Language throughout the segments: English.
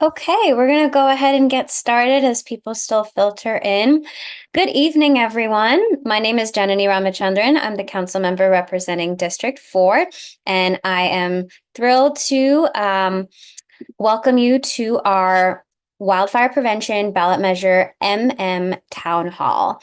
Okay, we're going to go ahead and get started as people still filter in. Good evening, everyone. My name is Janani Ramachandran. I'm the council member representing District 4, and I am thrilled to welcome you to our Wildfire Prevention Ballot Measure Town Hall.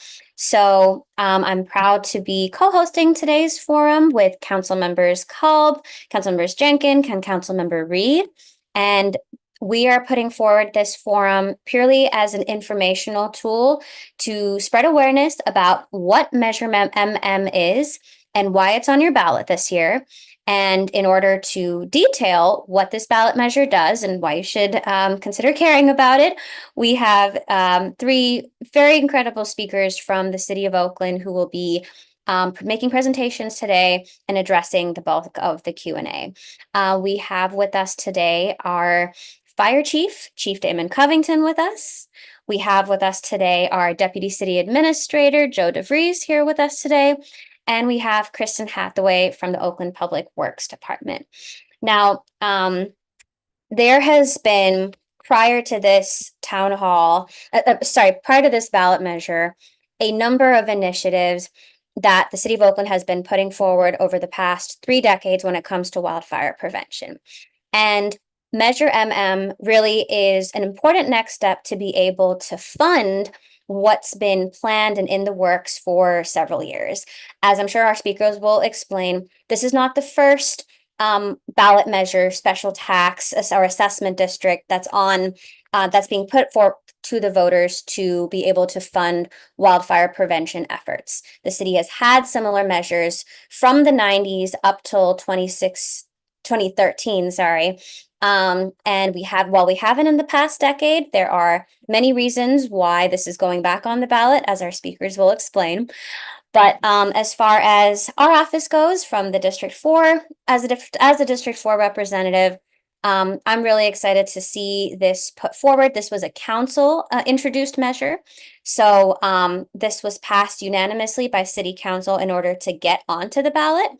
I'm proud to be co-hosting today's forum with Council Members Kolb, Council Members Jenkins, and Council Member Reed. And we are putting forward this forum purely as an informational tool to spread awareness about what Measure is and why it's on your ballot this year. And in order to detail what this ballot measure does and why you should consider caring about it, we have three very incredible speakers from the city of Oakland who will be making presentations today and addressing the bulk of the Q&A. We have with us today our Fire Chief, Chief Damon Covington with us. We have with us today our Deputy City Administrator, Joe DeVries, here with us today. And we have Kristen Hathaway from the Oakland Public Works Department. Now, there has been, prior to this town hall, prior to this ballot measure, a number of initiatives that the city of Oakland has been putting forward over the past 3 decades when it comes to wildfire prevention. And Measure really is an important next step to be able to fund what's been planned and in the works for several years. As I'm sure our speakers will explain, this is not the first ballot measure, special tax or assessment district that's being put forth to the voters to be able to fund wildfire prevention efforts. The city has had similar measures from the 90s up till 2013, sorry. And while we haven't in the past decade, there are many reasons why this is going back on the ballot, as our speakers will explain. But as far as our office goes, from the District 4, as a District 4 representative, I'm really excited to see this put forward. This was a council introduced measure. So this was passed unanimously by City Council in order to get onto the ballot.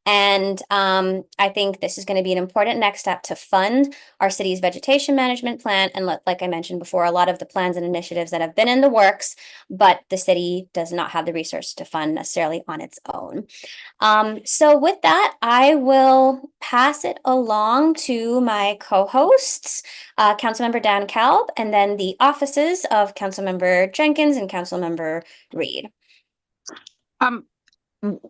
And I think this is going to be an important next step to fund our city's vegetation management plan. And like I mentioned before, a lot of the plans and initiatives that have been in the works, but the city does not have the resources to fund necessarily on its own. So with that, I will pass it along to my co-hosts, Councilmember Dan Kalb, and then the offices of Councilmember Jenkins and Councilmember Reed. Um,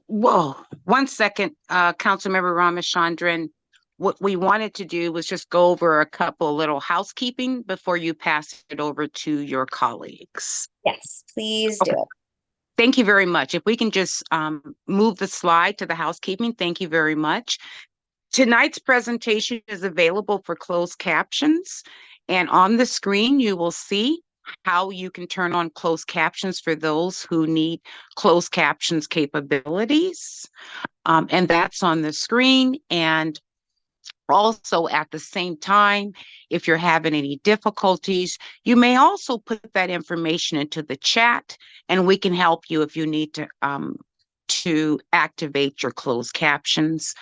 Whoa, 1 second, Councilmember Ramachandran. What we wanted to do was just go over a couple little housekeeping before you pass it over to your colleagues. Yes, please do. Okay. Thank you very much. If we can just move the slide to the housekeeping, thank you very much. Tonight's presentation is available for closed captions, and on the screen you will see how you can turn on closed captions for those who need closed captions capabilities. And that's on the screen. And also at the same time, if you're having any difficulties, you may also put that information into the chat and we can help you if you need to activate your closed captions.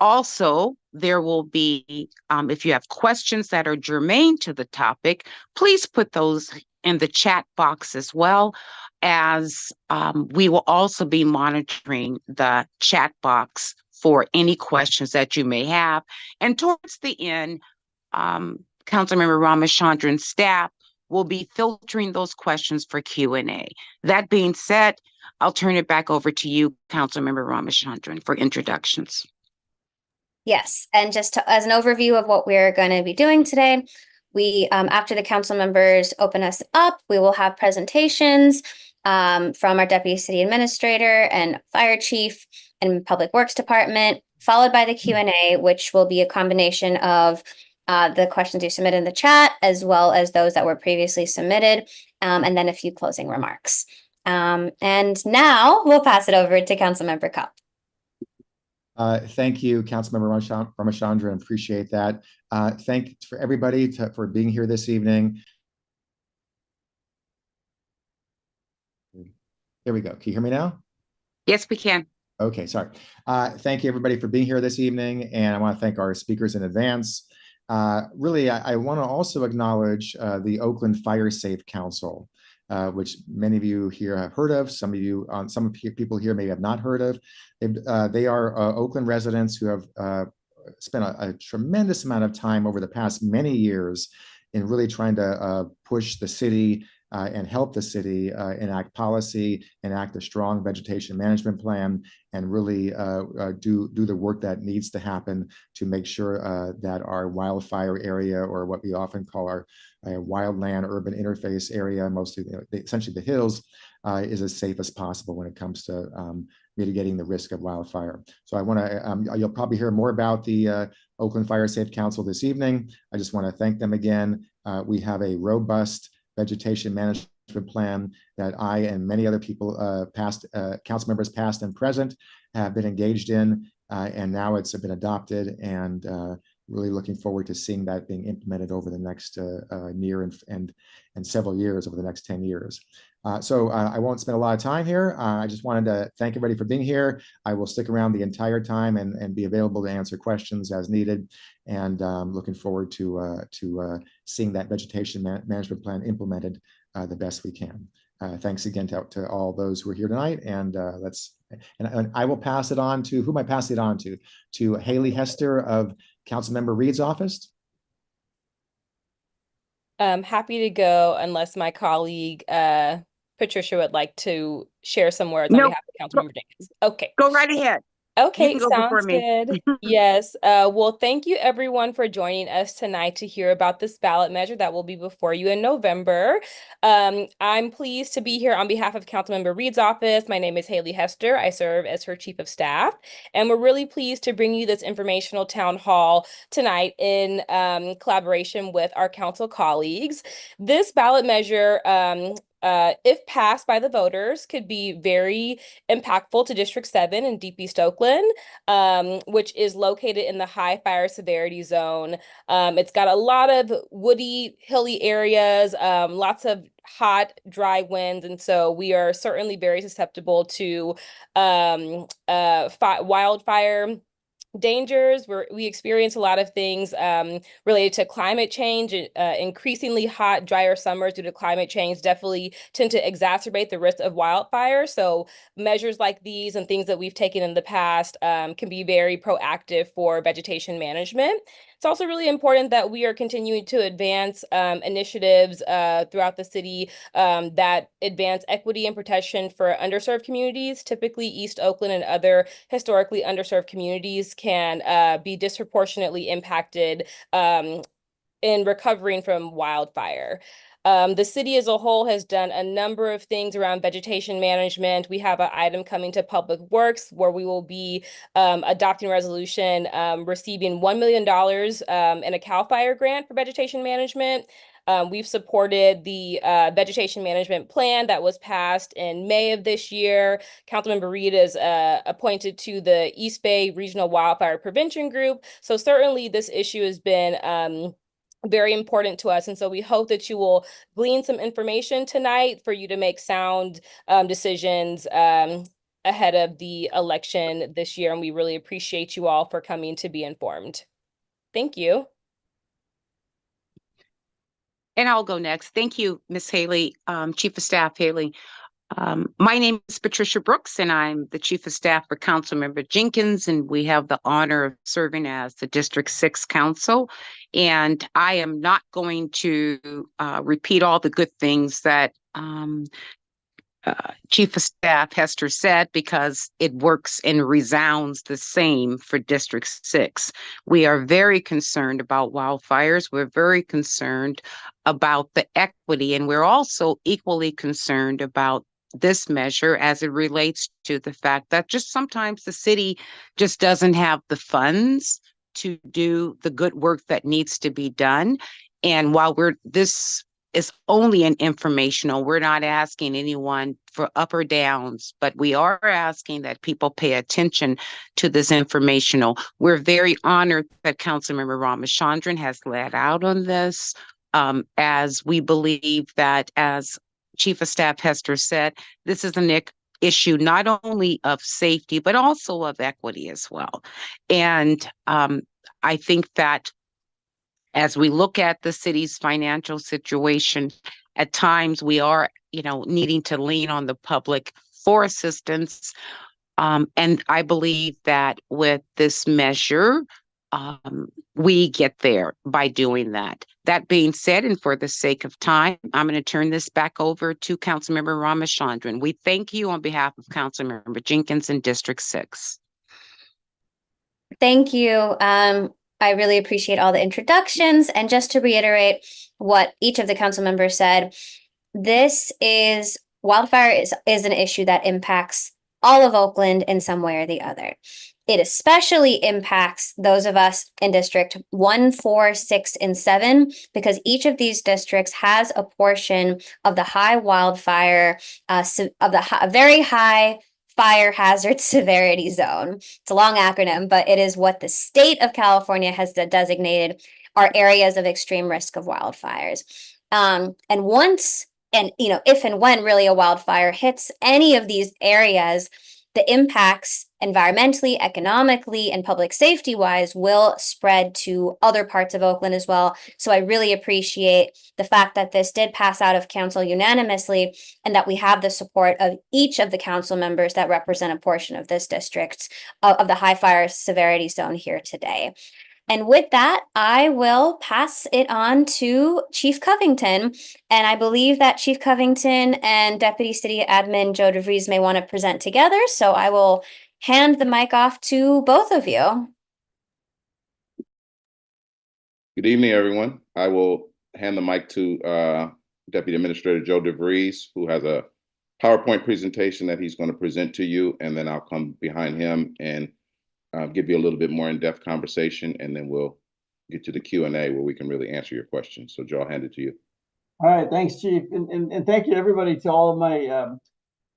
Also, there will be, if you have questions that are germane to the topic, please put those in the chat box as well, as we will also be monitoring the chat box for any questions that you may have. And towards the end, Councilmember Ramachandran's staff will be filtering those questions for Q&A. That being said, I'll turn it back over to you, Councilmember Ramachandran, for introductions. Yes, and just as an overview of what we're going to be doing today, we, after the council members open us up, we will have presentations from our Deputy City Administrator and Fire Chief and Public Works Department, followed by the Q&A, which will be a combination of the questions you submit in the chat, as well as those that were previously submitted, and then a few closing remarks. And now we'll pass it over to Councilmember Kopp. Thank you, Councilmember Ramachandran. Appreciate that. Thanks for everybody for being here this evening. There we go. Can you hear me now? Yes, we can. Okay, sorry. Thank you, everybody, for being here this evening. And I want to thank our speakers in advance. Really, I want to also acknowledge the Oakland Fire Safe Council, which many of you here have heard of. Some of you, people here may have not heard of. They are Oakland residents who have spent a tremendous amount of time over the past many years in really trying to push the city and help the city enact policy, enact a strong vegetation management plan, and really do the work that needs to happen to make sure that our wildfire area, or what we often call our wildland urban interface area, mostly essentially the hills, is as safe as possible when it comes to mitigating the risk of wildfire. So I want to, you'll probably hear more about the Oakland Fire Safe Council this evening. I just want to thank them again. We have a robust vegetation management plan that I and many other people, council members past and present, have been engaged in, and now it's been adopted, and really looking forward to seeing that being implemented over the next near and several years, over the next 10 years. So I won't spend a lot of time here. I just wanted to thank everybody for being here. I will stick around the entire time and be available to answer questions as needed. And looking forward to seeing that vegetation management plan implemented the best we can. Thanks again to all those who are here tonight. And and I will pass it on to, who am I passing it on to? To Haley Hester of Councilmember Reed's office. Happy to go unless my colleague Patricia would like to share some words on No, behalf of Councilmember Jenkins. Okay. go right ahead. You Okay, can go before sounds me. good. Yes. Well, thank you everyone for joining us tonight to hear about this ballot measure that will be before you in November. I'm pleased to be here on behalf of Councilmember Reed's office. My name is Haley Hester. I serve as her chief of staff, and we're really pleased to bring you this informational town hall tonight in collaboration with our council colleagues. This ballot measure, if passed by the voters, could be very impactful to District 7 in Deep East Oakland, which is located in the high fire severity zone. It's got a lot of woody, hilly areas, lots of hot, dry winds, and so we are certainly very susceptible to wildfire dangers. We experience a lot of things related to climate change. Increasingly hot, drier summers due to climate change definitely tend to exacerbate the risk of wildfire. So measures like these and things that we've taken in the past can be very proactive for vegetation management. It's also really important that we are continuing to advance initiatives throughout the city that advance equity and protection for underserved communities. Typically, East Oakland and other historically underserved communities can be disproportionately impacted in recovering from wildfire. The city as a whole has done a number of things around vegetation management. We have an item coming to Public Works where we will be adopting a resolution receiving $1 million in a CAL FIRE grant for vegetation management. We've supported the vegetation management plan that was passed in May of this year. Councilmember Reed is appointed to the East Bay Regional Wildfire Prevention Group. So certainly this issue has been very important to us. And so we hope that you will glean some information tonight for you to make sound decisions ahead of the election this year. And we really appreciate you all for coming to be informed. Thank you. And I'll go next. Thank you, Ms. Haley, Chief of Staff Haley. My name is Patricia Brooks, and I'm the Chief of Staff for Councilmember Jenkins, and we have the honor of serving as the District 6 Council. And I am not going to repeat all the good things that Chief of Staff Hester said, because it works and resounds the same for District 6. We are very concerned about wildfires. We're very concerned about the equity, and we're also equally concerned about this measure as it relates to the fact that just sometimes the city just doesn't have the funds to do the good work that needs to be done. And while this is only an informational, we're not asking anyone for up or downs, but we are asking that people pay attention to this informational. We're very honored that Councilmember Ramachandran has led out on this, as we believe that, as Chief of Staff Hester said, this is an issue not only of safety, but also of equity as well. And I think that As we look at the city's financial situation, at times we are, needing to lean on the public for assistance. And I believe that with this measure, we get there by doing that. That being said, and for the sake of time, I'm going to turn this back over to Councilmember Ramachandran. We thank you on behalf of Councilmember Jenkins in District 6. Thank you. I really appreciate all the introductions. And just to reiterate what each of the council members said, wildfire is an issue that impacts all of Oakland in some way or the other. It especially impacts those of us in District 1, 4, 6, and 7, because each of these districts has a portion of the high wildfire, very high fire hazard severity zone. It's a long acronym, but it is what the state of California has designated are areas of extreme risk of wildfires. If and when really a wildfire hits any of these areas, the impacts environmentally, economically, and public safety wise will spread to other parts of Oakland as well. So I really appreciate the fact that this did pass out of council unanimously and that we have the support of each of the council members that represent a portion of this district of the high fire severity zone here today. And with that, I will pass it on to Chief Covington. And I believe that Chief Covington and Deputy City Admin Joe DeVries may want to present together. So I will hand the mic off to both of you. Good evening, everyone. I will hand the mic to Deputy Administrator Joe DeVries, who has a PowerPoint presentation that he's going to present to you, and then I'll come behind him and give you a little bit more in-depth conversation, and then we'll get to the Q&A where we can really answer your questions. So Joe, I'll hand it to you. All right, thanks, Chief. And thank you, everybody, to all of my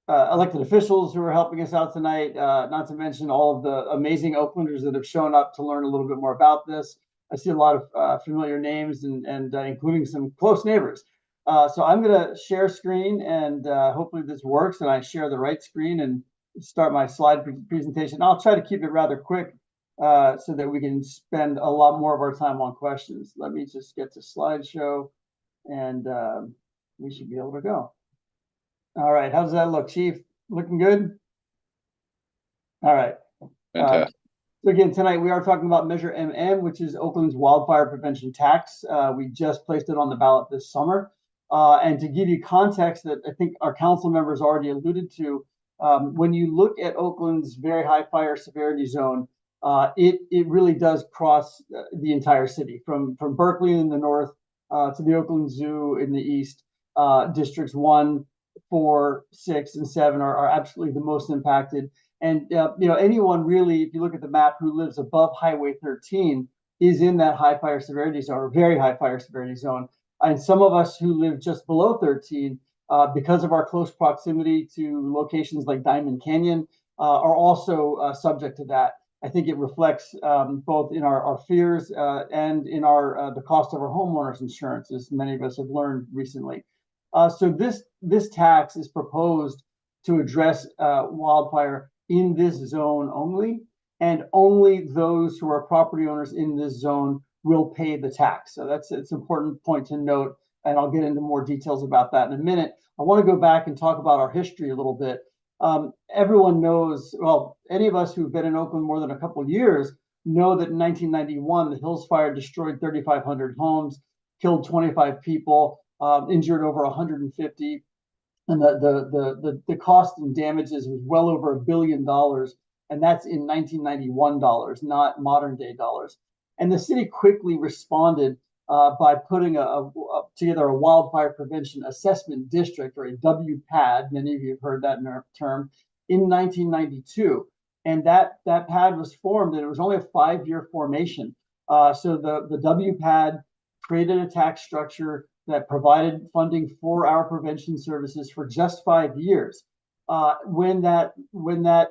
elected officials who are helping us out tonight, not to mention all of the amazing Oaklanders that have shown up to learn a little bit more about this. I see a lot of familiar names and including some close neighbors. So I'm going to share screen, and hopefully this works and I share the right screen and start my slide presentation. I'll try to keep it rather quick so that we can spend a lot more of our time on questions. Let me just get to slideshow, and we should be able to go. All right, how does that look, Chief? Looking good? All right. Fantastic. So again, tonight we are talking about Measure MM, which is Oakland's wildfire prevention tax. We just placed it on the ballot this summer. And to give you context that I think our council members already alluded to, when you look at Oakland's very high fire severity zone, it really does cross the entire city, from Berkeley in the north to the Oakland Zoo in the east. Districts 1, 4, 6, and 7 are absolutely the most impacted. And anyone really, if you look at the map, who lives above Highway 13 is in that high fire severity zone, or very high fire severity zone. And some of us who live just below 13, because of our close proximity to locations like Diamond Canyon, are also subject to that. I think it reflects both in our fears and in the cost of our homeowners insurance, as many of us have learned recently. So this tax is proposed to address wildfire in this zone only, and only those who are property owners in this zone will pay the tax. So it's an important point to note, and I'll get into more details about that in a minute. I want to go back and talk about our history a little bit. Everyone knows, well, any of us who've been in Oakland more than a couple of years know that in 1991, the Hills Fire destroyed 3,500 homes, killed 25 people, injured over 150. And the cost and damages was well over $1 billion. And that's in 1991 dollars, not modern day dollars. And the city quickly responded by putting together a wildfire prevention assessment district, or a WPAD. Many of you have heard that term, in 1992. And that PAD was formed, and it was only a 5-year formation. So the WPAD created a tax structure that provided funding for our prevention services for just 5 years. When that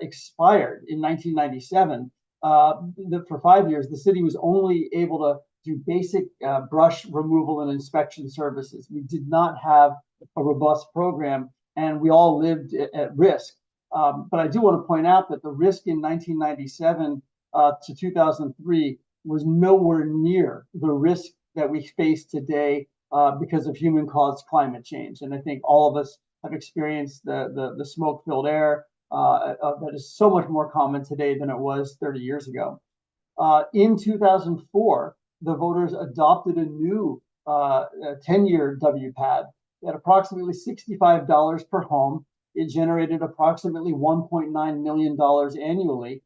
expired in 1997, for 5 years, the city was only able to do basic brush removal and inspection services. We did not have a robust program, and we all lived at risk. But I do want to point out that the risk in 1997 to 2003 was nowhere near the risk that we face today because of human-caused climate change. And I think all of us have experienced the smoke-filled air that is so much more common today than it was 30 years ago. In 2004, the voters adopted a new 10-year WPAD at approximately $65 per home. It generated approximately $1.9 million annually.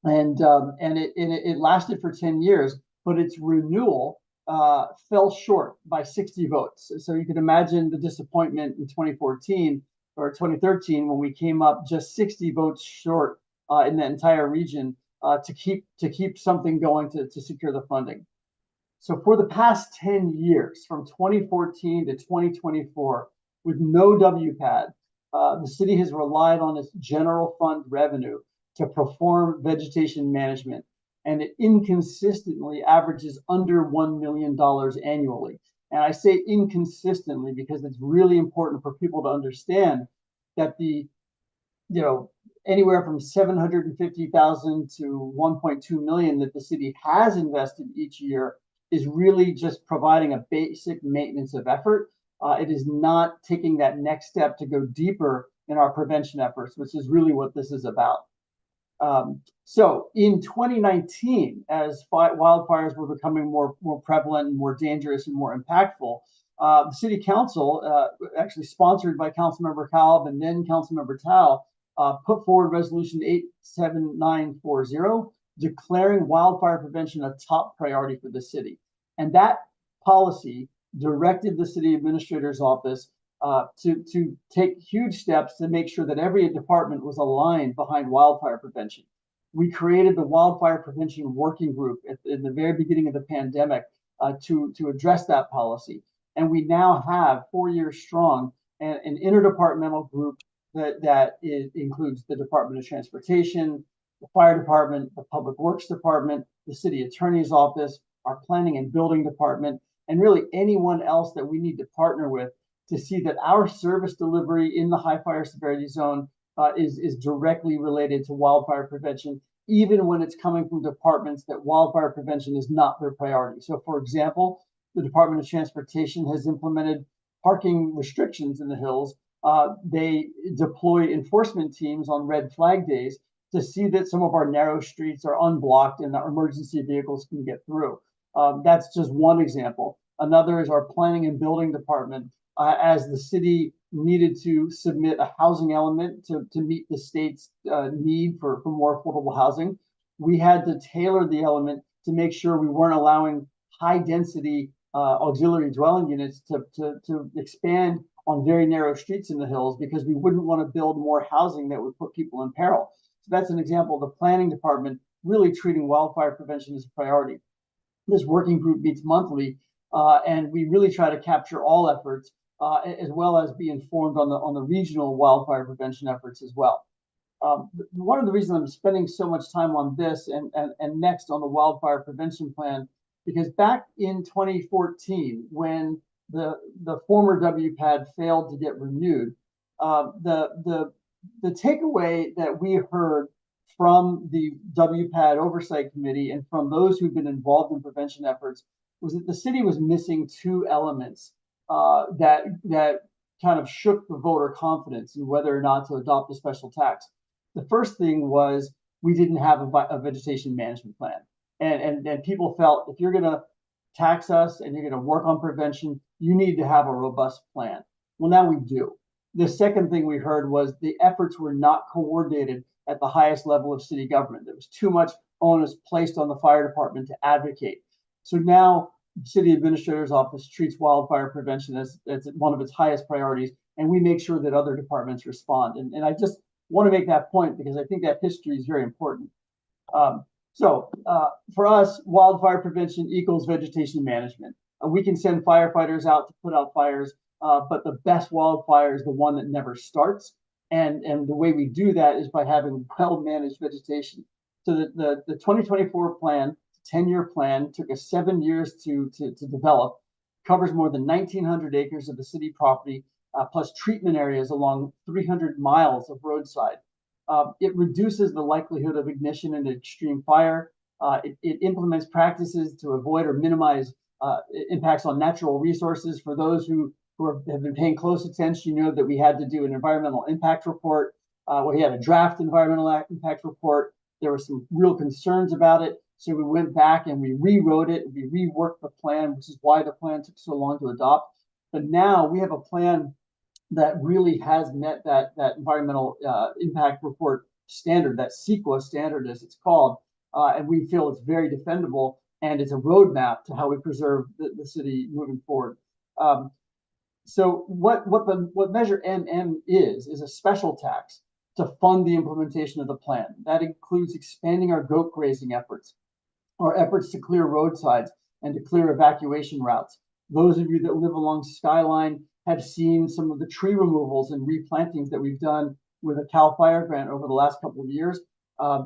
And it lasted for 10 years, but its renewal fell short by 60 votes. So you can imagine the disappointment in 2014 or 2013 when we came up just 60 votes short in the entire region to keep something going to secure the funding. So for the past 10 years, from 2014 to 2024, with no WPAD, the city has relied on its general fund revenue to perform vegetation management, and it inconsistently averages under $1 million annually. And I say inconsistently because it's really important for people to understand that anywhere from 750,000 to 1.2 million that the city has invested each year is really just providing a basic maintenance of effort. It is not taking that next step to go deeper in our prevention efforts, which is really what this is about. So in 2019, as wildfires were becoming more prevalent and more dangerous and more impactful, the city council, actually sponsored by Councilmember Kalb and then Councilmember Tao, put forward resolution 87940, declaring wildfire prevention a top priority for the city. And that policy directed the city administrator's office to take huge steps to make sure that every department was aligned behind wildfire prevention. We created the Wildfire Prevention Working Group in the very beginning of the pandemic to address that policy. And we now have 4 years strong an interdepartmental group that includes the Department of Transportation, the Fire Department, the Public Works Department, the City Attorney's Office, our Planning and Building Department, and really anyone else that we need to partner with to see that our service delivery in the high fire severity zone is directly related to wildfire prevention, even when it's coming from departments that wildfire prevention is not their priority. So for example, the Department of Transportation has implemented parking restrictions in the hills. They deploy enforcement teams on red flag days to see that some of our narrow streets are unblocked and that emergency vehicles can get through. That's just one example. Another is our Planning and Building Department. As the city needed to submit a housing element to meet the state's need for more affordable housing, we had to tailor the element to make sure we weren't allowing high density auxiliary dwelling units to expand on very narrow streets in the hills because we wouldn't want to build more housing that would put people in peril. So that's an example of the planning department really treating wildfire prevention as a priority. This working group meets monthly, and we really try to capture all efforts, as well as be informed on the regional wildfire prevention efforts as well. One of the reasons I'm spending so much time on this and next on the wildfire prevention plan, because back in 2014, when the former WPAD failed to get renewed, the takeaway that we heard from the WPAD Oversight Committee and from those who've been involved in prevention efforts was that the city was missing two elements that kind of shook the voter confidence in whether or not to adopt a special tax. The first thing was we didn't have a vegetation management plan. And people felt if you're going to tax us and you're going to work on prevention, you need to have a robust plan. Well, now we do. The second thing we heard was the efforts were not coordinated at the highest level of city government. There was too much onus placed on the fire department to advocate. So now the city administrator's office treats wildfire prevention as one of its highest priorities, and we make sure that other departments respond. And I just want to make that point because I think that history is very important. So for us, wildfire prevention equals vegetation management. We can send firefighters out to put out fires, but the best wildfire is the one that never starts. And the way we do that is by having well-managed vegetation. So the 2024 plan, 10-year plan, took us 7 years to develop, covers more than 1,900 acres of the city property, plus treatment areas along 300 miles of roadside. It reduces the likelihood of ignition in an extreme fire. It implements practices to avoid or minimize impacts on natural resources. For those who have been paying close attention, you know that we had to do an environmental impact report. We had a draft environmental impact report. There were some real concerns about it. So we went back and we rewrote it. We reworked the plan, which is why the plan took so long to adopt. But now we have a plan that really has met that environmental impact report standard, that CEQA standard as it's called. And we feel it's very defendable, and it's a roadmap to how we preserve the city moving forward. So what Measure MM is a special tax to fund the implementation of the plan. That includes expanding our goat grazing efforts, our efforts to clear roadsides and to clear evacuation routes. Those of you that live along Skyline have seen some of the tree removals and replantings that we've done with a CAL FIRE grant over the last couple of years.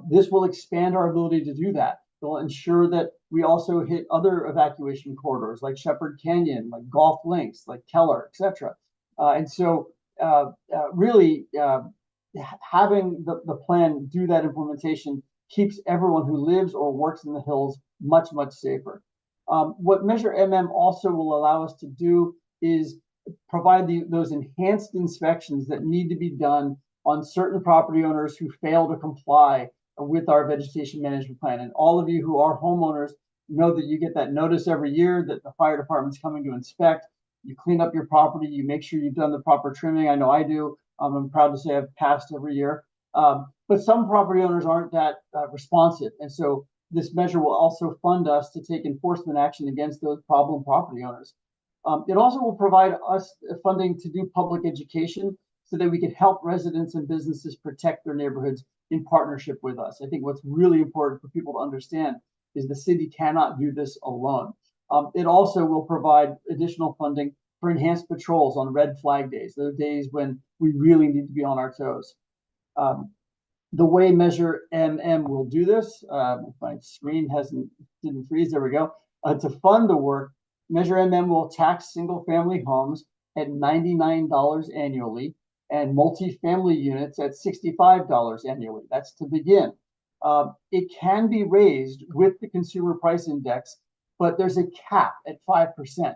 This will expand our ability to do that. It'll ensure that we also hit other evacuation corridors like Shepherd Canyon, like Golf Links, like Keller, etc. And so really having the plan do that implementation keeps everyone who lives or works in the hills much, much safer. What Measure MM also will allow us to do is provide those enhanced inspections that need to be done on certain property owners who fail to comply with our vegetation management plan. And all of you who are homeowners know that you get that notice every year that the fire department's coming to inspect. You clean up your property, you make sure you've done the proper trimming. I know I do. I'm proud to say I've passed every year. But some property owners aren't that responsive. And so this measure will also fund us to take enforcement action against those problem property owners. It also will provide us funding to do public education so that we can help residents and businesses protect their neighborhoods in partnership with us. I think what's really important for people to understand is the city cannot do this alone. It also will provide additional funding for enhanced patrols on red flag days, those days when we really need to be on our toes. The way Measure MM will do this, if my screen didn't freeze, there we go. To fund the work, Measure MM will tax single-family homes at $99 annually and multi-family units at $65 annually. That's to begin. It can be raised with the Consumer Price Index, but there's a cap at 5%.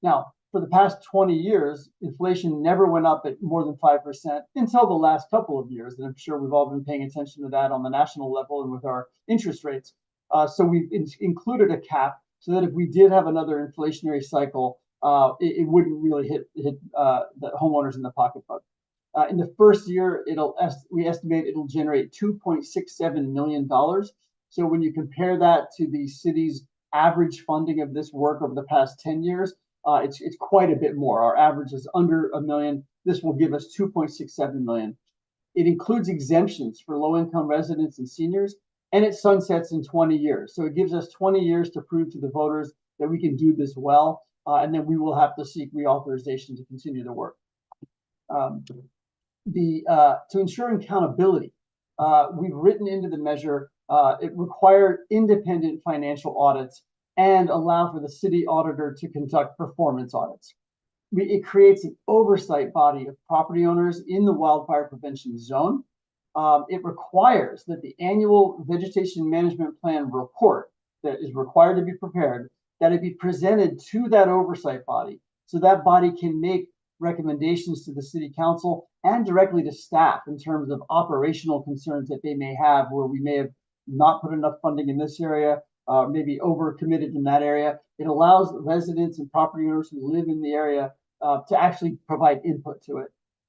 Now, for the past 20 years, inflation never went up at more than 5% until the last couple of years. And I'm sure we've all been paying attention to that on the national level and with our interest rates. So we've included a cap so that if we did have another inflationary cycle, it wouldn't really hit the homeowners in the pocketbook. In the first year, we estimate it'll generate $2.67 million. So when you compare that to the city's average funding of this work over the past 10 years, it's quite a bit more. Our average is under $1 million. This will give us $2.67 million. It includes exemptions for low-income residents and seniors, and it sunsets in 20 years. So it gives us 20 years to prove to the voters that we can do this well, and then we will have to seek reauthorization to continue the work. To ensure accountability, we've written into the measure it required independent financial audits and allow for the city auditor to conduct performance audits. It creates an oversight body of property owners in the wildfire prevention zone. It requires that the annual vegetation management plan report that is required to be prepared, that it be presented to that oversight body so that body can make recommendations to the city council and directly to staff in terms of operational concerns that they may have, where we may have not put enough funding in this area, maybe overcommitted in that area. It allows residents and property owners who live in the area to actually provide input to it.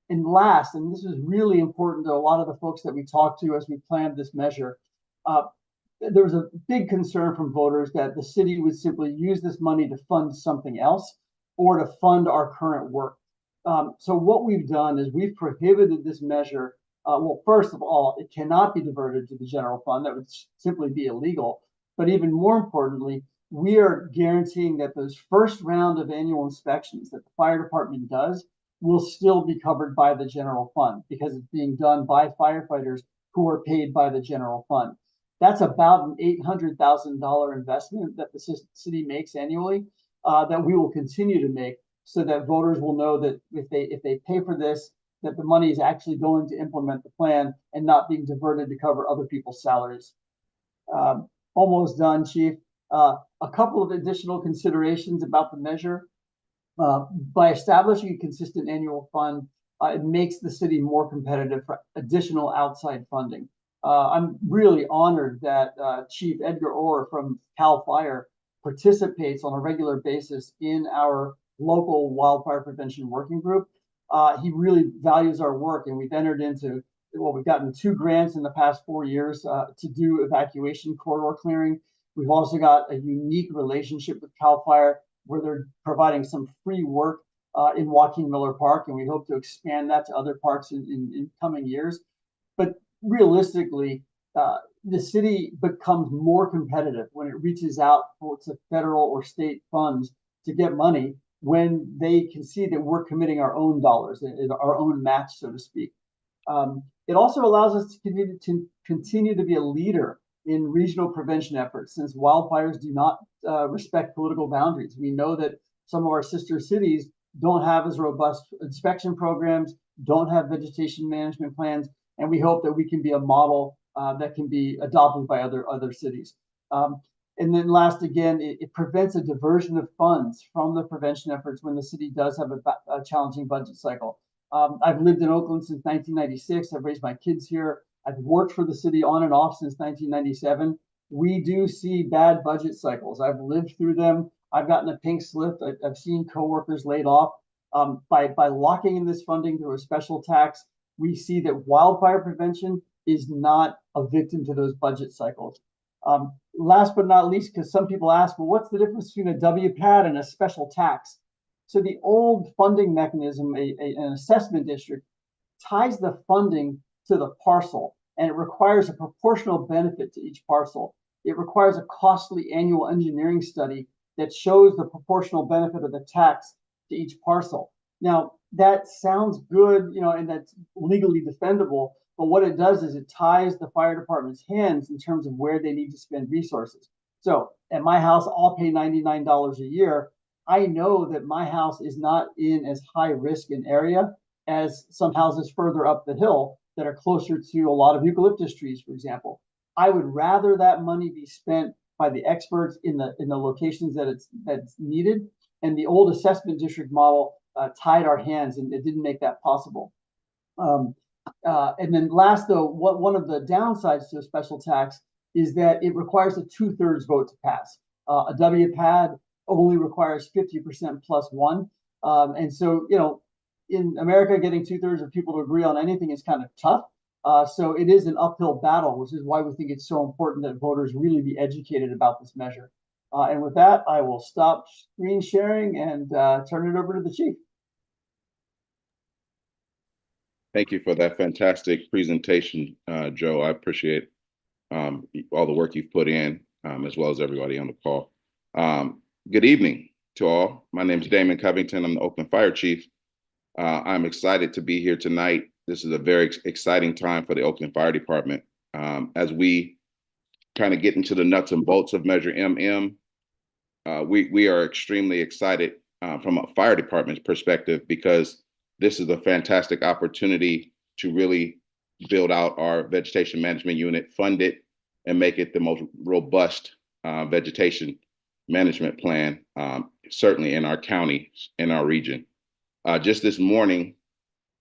And last, and this is really important to a lot of the folks that we talked to as we planned this measure, there was a big concern from voters that the city would simply use this money to fund something else or to fund our current work. So what we've done is we've prohibited this measure. Well, first of all, it cannot be diverted to the general fund. That would simply be illegal. But even more importantly, we are guaranteeing that those first round of annual inspections that the fire department does will still be covered by the general fund because it's being done by firefighters who are paid by the general fund. That's about an $800,000 investment that the city makes annually that we will continue to make, so that voters will know that if they pay for this, that the money is actually going to implement the plan and not being diverted to cover other people's salaries. Almost done, Chief. A couple of additional considerations about the measure. By establishing a consistent annual fund, it makes the city more competitive for additional outside funding. I'm really honored that Chief Edgar Orr from CAL FIRE participates on a regular basis in our local wildfire prevention working group. He really values our work, and we've entered into, well, we've gotten 2 grants in the past 4 years to do evacuation corridor clearing. We've also got a unique relationship with CAL FIRE where they're providing some free work in Joaquin Miller Park, and we hope to expand that to other parks in coming years. But realistically, the city becomes more competitive when it reaches out to federal or state funds to get money when they can see that we're committing our own dollars, our own match, so to speak. It also allows us to continue to be a leader in regional prevention efforts, since wildfires do not respect political boundaries. We know that some of our sister cities don't have as robust inspection programs, don't have vegetation management plans, and we hope that we can be a model that can be adopted by other cities. And then last, again, it prevents a diversion of funds from the prevention efforts when the city does have a challenging budget cycle. I've lived in Oakland since 1996. I've raised my kids here. I've worked for the city on and off since 1997. We do see bad budget cycles. I've lived through them. I've gotten a pink slip. I've seen coworkers laid off. By locking in this funding through a special tax, we see that wildfire prevention is not a victim to those budget cycles. Last but not least, because some people ask, well, what's the difference between a WPAD and a special tax? So the old funding mechanism, an assessment district, ties the funding to the parcel, and it requires a proportional benefit to each parcel. It requires a costly annual engineering study that shows the proportional benefit of the tax to each parcel. Now, that sounds good, and that's legally defendable, but what it does is it ties the fire department's hands in terms of where they need to spend resources. So at my house, I'll pay $99 a year. I know that my house is not in as high risk an area as some houses further up the hill that are closer to a lot of eucalyptus trees, for example. I would rather that money be spent by the experts in the locations that's needed. And the old assessment district model tied our hands, and it didn't make that possible. And then last, though, one of the downsides to a special tax is that it requires a 2/3 vote to pass. A WPAD only requires 50% plus one. And so, in America, getting 2/3 of people to agree on anything is kind of tough. So it is an uphill battle, which is why we think it's so important that voters really be educated about this measure. And with that, I will stop screen sharing and turn it over to the chief. Thank you for that fantastic presentation, Joe. I appreciate all the work you've put in, as well as everybody on the call. Good evening to all. My name is Damon Covington. I'm the Oakland Fire Chief. I'm excited to be here tonight. This is a very exciting time for the Oakland Fire Department. As we kind of get into the nuts and bolts of Measure MM, we are extremely excited from a fire department's perspective, because this is a fantastic opportunity to really build out our vegetation management unit, fund it, and make it the most robust vegetation management plan, certainly in our county, in our region. Just this morning,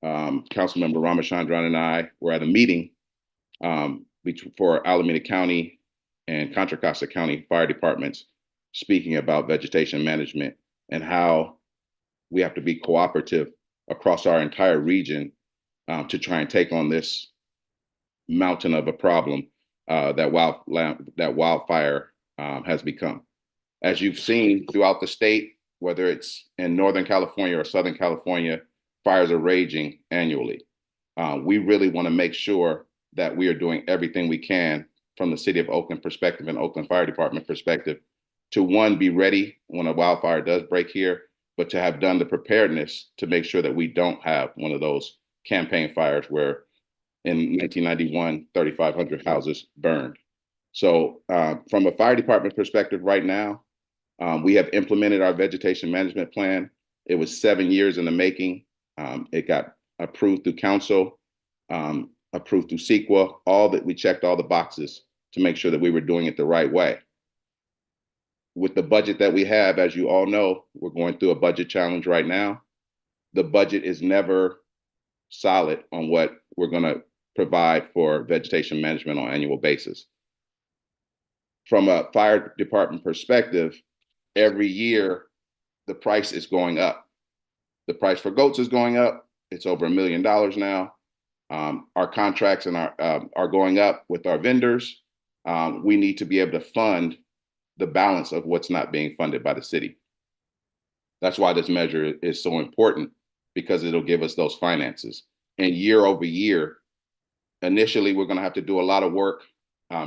Councilmember Ramachandran and I were at a meeting for Alameda County and Contra Costa County fire departments, speaking about vegetation management and how we have to be cooperative across our entire region to try and take on this mountain of a problem that wildfire has become. As you've seen throughout the state, whether it's in Northern California or Southern California, fires are raging annually. We really want to make sure that we are doing everything we can from the City of Oakland perspective and Oakland Fire Department perspective to, one, be ready when a wildfire does break here, but to have done the preparedness to make sure that we don't have one of those campaign fires where in 1991, 3,500 houses burned. So from a fire department perspective right now, we have implemented our vegetation management plan. It was 7 years in the making. It got approved through council, approved through CEQA, we checked all the boxes to make sure that we were doing it the right way. With the budget that we have, as you all know, we're going through a budget challenge right now. The budget is never solid on what we're going to provide for vegetation management on an annual basis. From a fire department perspective, every year the price is going up. The price for goats is going up. It's over $1 million now. Our contracts and are going up with our vendors. We need to be able to fund the balance of what's not being funded by the city. That's why this measure is so important, because it'll give us those finances. And year over year, initially, we're going to have to do a lot of work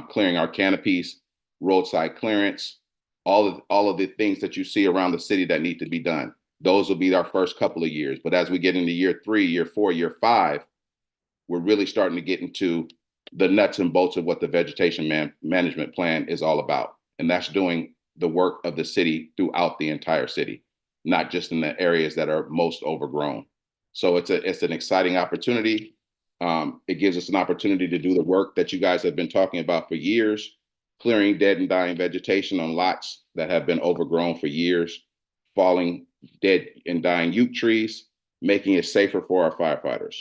clearing our canopies, roadside clearance, all of the things that you see around the city that need to be done. Those will be our first couple of years. But as we get into year 3, year 4, year 5, we're really starting to get into the nuts and bolts of what the vegetation management plan is all about. And that's doing the work of the city throughout the entire city, not just in the areas that are most overgrown. So it's an exciting opportunity. It gives us an opportunity to do the work that you guys have been talking about for years, clearing dead and dying vegetation on lots that have been overgrown for years, falling dead and dying yew trees, making it safer for our firefighters.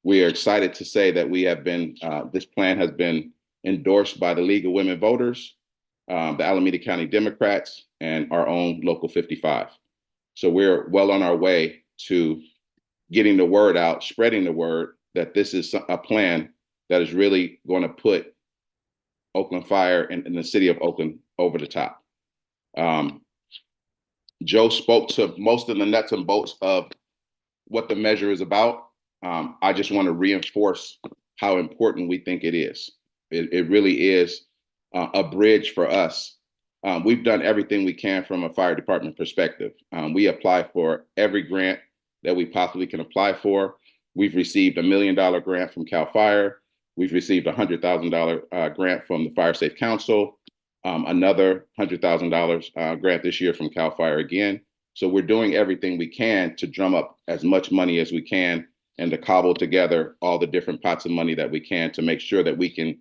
We are excited to say that we have been, this plan has been endorsed by the League of Women Voters, the Alameda County Democrats, and our own Local 55. So we're well on our way to getting the word out, spreading the word that this is a plan that is really going to put Oakland Fire and the city of Oakland over the top. Joe spoke to most of the nuts and bolts of what the measure is about. I just want to reinforce how important we think it is. It really is a bridge for us. We've done everything we can from a fire department perspective. We apply for every grant that we possibly can apply for. We've received $1 million grant from CAL FIRE. We've received a $100,000 grant from the Fire Safe Council, another $100,000 grant this year from CAL FIRE again. So we're doing everything we can to drum up as much money as we can and to cobble together all the different pots of money that we can to make sure that we can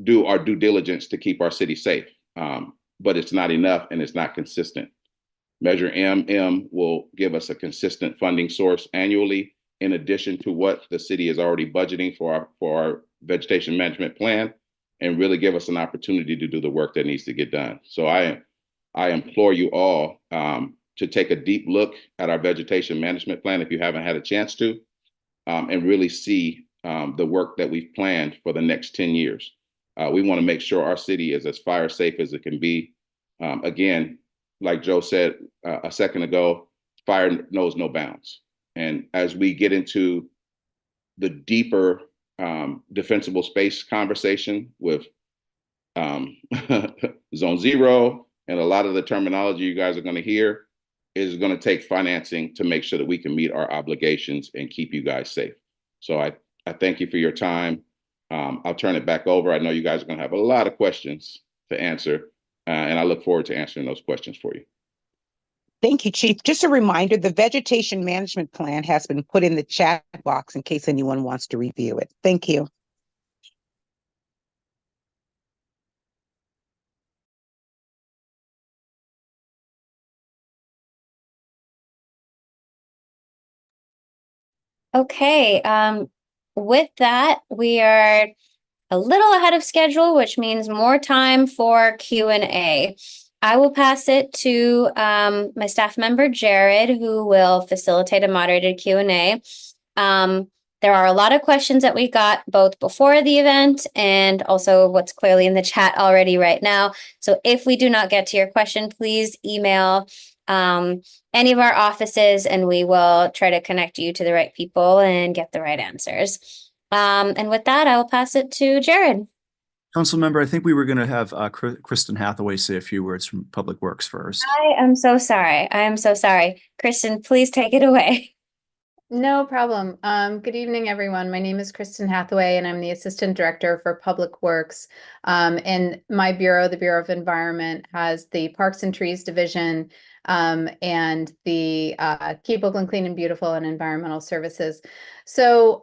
do our due diligence to keep our city safe. But it's not enough and it's not consistent. Measure MM will give us a consistent funding source annually, in addition to what the city is already budgeting for our vegetation management plan, and really give us an opportunity to do the work that needs to get done. So I implore you all to take a deep look at our vegetation management plan if you haven't had a chance to, and really see the work that we've planned for the next 10 years. We want to make sure our city is as fire safe as it can be. Again, like Joe said a second ago, fire knows no bounds. And as we get into the deeper defensible space conversation with Zone Zero and a lot of the terminology you guys are going to hear, is going to take financing to make sure that we can meet our obligations and keep you guys safe. So I thank you for your time. I'll turn it back over. I know you guys are going to have a lot of questions to answer, and I look forward to answering those questions for you. Thank you, Chief. Just a reminder, the vegetation management plan has been put in the chat box in case anyone wants to review it. Thank you. Okay, with that, we are a little ahead of schedule, which means more time for Q&A. I will pass it to my staff member, Jared, who will facilitate a moderated Q&A. There are a lot of questions that we got both before the event and also what's clearly in the chat already right now. So if we do not get to your question, please email any of our offices and we will try to connect you to the right people and get the right answers. And with that, I will pass it to Jared. Council member, I think we were going to have Kristen Hathaway say a few words from Public Works first. I am so sorry. I am so sorry. Kristen, please take it away. No problem. Good evening, everyone. My name is Kristen Hathaway, and I'm the Assistant Director for Public Works. And my bureau, the Bureau of Environment, has the Parks and Trees Division and the Keep Oakland Clean and Beautiful and Environmental Services. So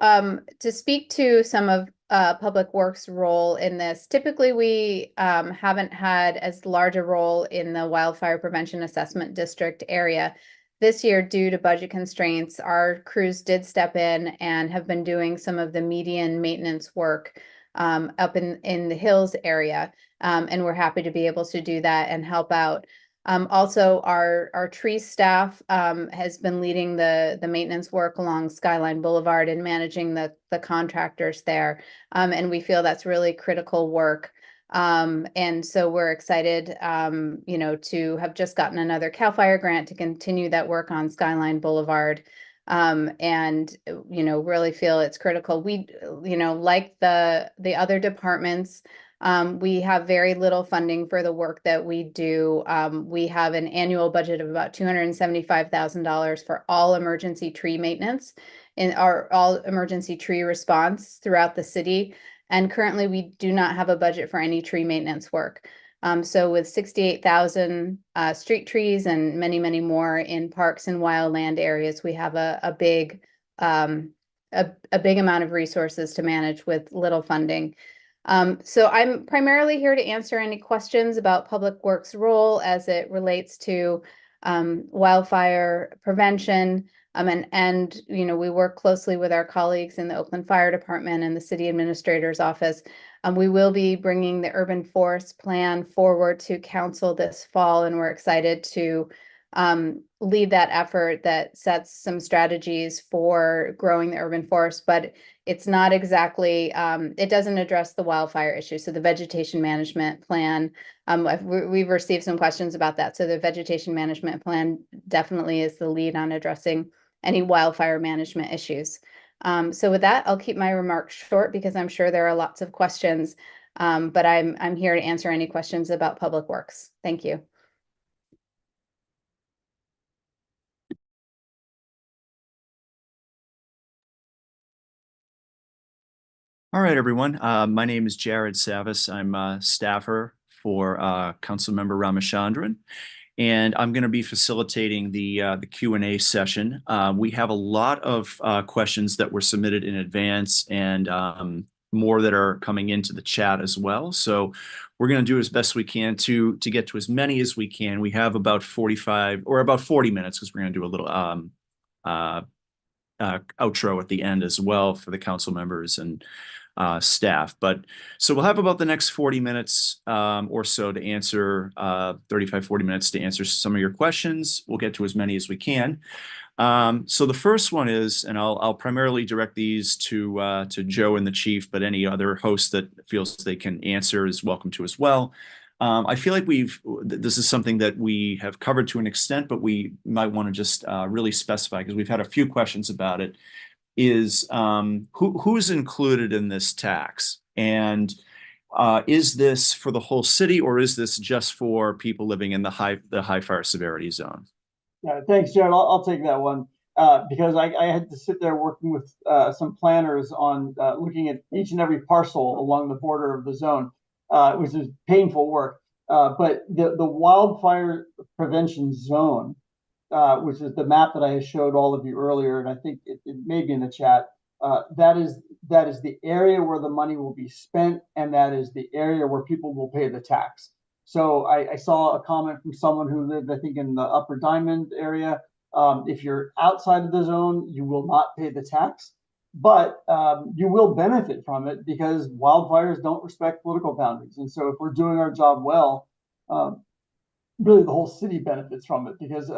to speak to some of Public Works role in this. Typically, we haven't had as large a role in the Wildfire Prevention Assessment District area. This year, due to budget constraints, our crews did step in and have been doing some of the median maintenance work up in the hills area. And we're happy to be able to do that and help out. Also, our tree staff has been leading the maintenance work along Skyline Boulevard and managing the contractors there. And we feel that's really critical work. And so we're excited, you know, to have just gotten another CAL FIRE grant to continue that work on Skyline Boulevard. And, you know, really feel it's critical. We, you know, like the other departments, we have very little funding for the work that we do. We have an annual budget of about $275,000 for all emergency tree maintenance in our all emergency tree response throughout the city. And currently we do not have a budget for any tree maintenance work. So with 68,000 street trees and many, many more in parks and wildland areas, we have a big amount of resources to manage with little funding. So I'm primarily here to answer any questions about Public Works' role as it relates to wildfire prevention. And you know, we work closely with our colleagues in the Oakland Fire Department and the City Administrator's Office. We will be bringing the urban forest plan forward to council this fall, and we're excited to lead that effort that sets some strategies for growing the urban forest, but it's not exactly, it doesn't address the wildfire issue. So the vegetation management plan, we've received some questions about that. So the vegetation management plan definitely is the lead on addressing any wildfire management issues. So with that, I'll keep my remarks short because I'm sure there are lots of questions, but I'm here to answer any questions about Public Works. Thank you. All right, everyone. My name is Jared Savis. I'm a staffer for Councilmember Ramachandran, and I'm going to be facilitating the Q&A session. We have a lot of questions that were submitted in advance and more that are coming into the chat as well. So we're going to do as best we can to get to as many as we can. We have about 45 or about 40 minutes because we're going to do a little outro at the end as well for the council members and staff. But so we'll have about the next 40 minutes or so to answer 35, 40 minutes to answer some of your questions. We'll get to as many as we can. So the first one is, and I'll primarily direct these to Joe and the chief, but any other host that feels they can answer is welcome to as well. I feel like this is something that we have covered to an extent, but we might want to just really specify because we've had a few questions about it. Is who's included in this tax, and is this for the whole city, or is this just for people living in the high fire severity zone? Yeah, thanks, Jared. I'll take that one because I had to sit there working with some planners on looking at each and every parcel along the border of the zone, which is painful work. But the wildfire prevention zone, which is the map that I showed all of you earlier, and I think it may be in the chat. That is the area where the money will be spent, and that is the area where people will pay the tax. So I saw a comment from someone who lived, I think, in the Upper Diamond area. If you're outside of the zone, you will not pay the tax, but you will benefit from it because wildfires don't respect political boundaries. And so if we're doing our job well, really the whole city benefits from it because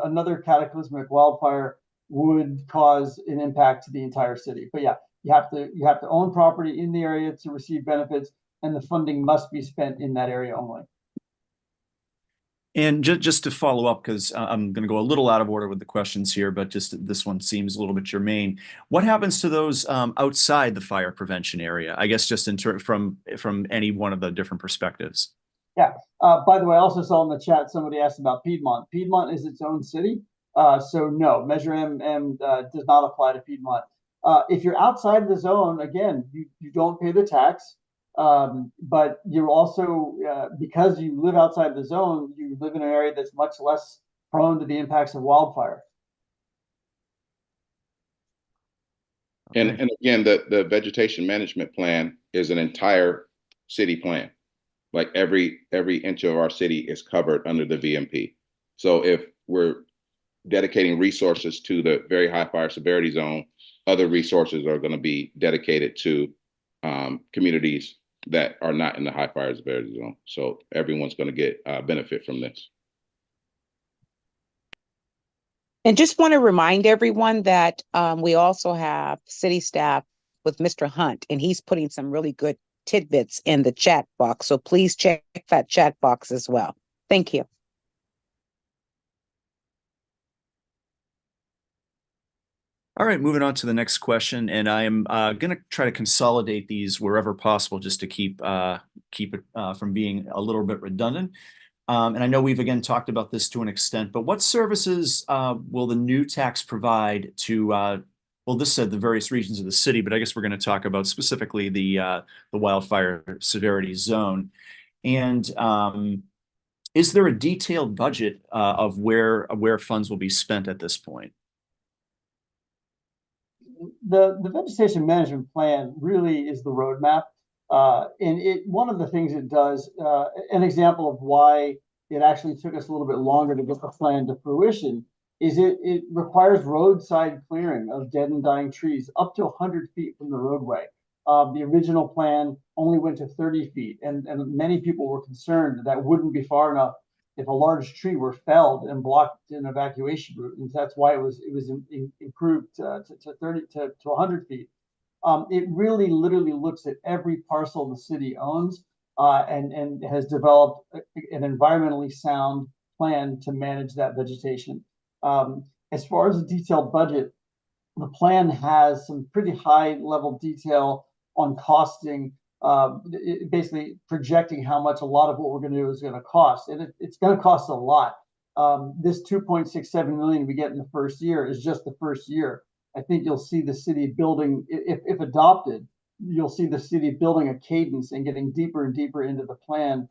another cataclysmic wildfire would cause an impact to the entire city. But yeah, you have to own property in the area to receive benefits, and the funding must be spent in that area only. And just to follow up, because I'm going to go a little out of order with the questions here, but just this one seems a little bit germane. What happens to those outside the fire prevention area? I guess just in from any one of the different perspectives. Yeah. By the way, I also saw in the chat somebody asked about Piedmont. Piedmont is its own city, so no, Measure M does not apply to Piedmont. If you're outside the zone, again, you don't pay the tax. But you're also, because you live outside the zone, you live in an area that's much less prone to the impacts of wildfire. And, right. and again, the vegetation management plan is an entire city plan. Like every inch of our city is covered under the VMP. So if we're dedicating resources to the very high fire severity zone, other resources are going to be dedicated to communities that are not in the high fire severity zone. So everyone's going to get benefit from this. And just want to remind everyone that we also have city staff with Mr. Hunt, and he's putting some really good tidbits in the chat box. So please check that chat box as well. Thank you. All right, moving on to the next question, and I am going to try to consolidate these wherever possible, just to keep it from being a little bit redundant. And I know we've again talked about this to an extent, but what services will the new tax provide to? Well, this said the various regions of the city, but I guess we're going to talk about specifically the wildfire severity zone. And is there a detailed budget of where funds will be spent at this point? The vegetation management plan really is the roadmap. And one of the things it does, an example of why it actually took us a little bit longer to get the plan to fruition, is it requires roadside clearing of dead and dying trees up to 100 feet from the roadway. The original plan only went to 30 feet, and many people were concerned that wouldn't be far enough if a large tree were felled and blocked an evacuation route. And that's why it was improved to 30 to 100 feet. It really literally looks at every parcel the city owns and has developed an environmentally sound plan to manage that vegetation. As far as the detailed budget, the plan has some pretty high level detail on costing, basically projecting how much a lot of what we're going to do is going to cost. And it's going to cost a lot. This 2.67 million we get in the first year is just the first year. I think you'll see the city building, if adopted, you'll see the city building a cadence and getting deeper and deeper into the plan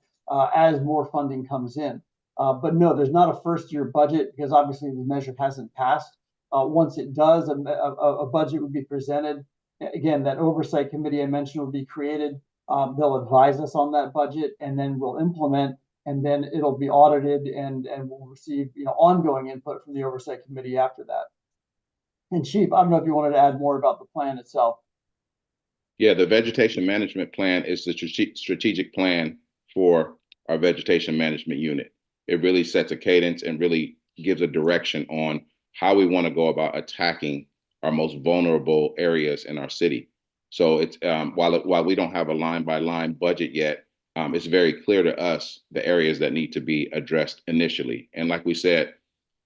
as more funding comes in. But no, there's not a first year budget because obviously the measure hasn't passed. Once it does, a budget would be presented. Again, that oversight committee I mentioned will be created. They'll advise us on that budget, and then we'll implement, and then it'll be audited, and we'll receive ongoing input from the oversight committee after that. And Chief, I don't know if you wanted to add more about the plan itself. Yeah, the vegetation management plan is the strategic plan for our vegetation management unit. It really sets a cadence and really gives a direction on how we want to go about attacking our most vulnerable areas in our city. So it's while we don't have a line by line budget yet, it's very clear to us the areas that need to be addressed initially. And like we said,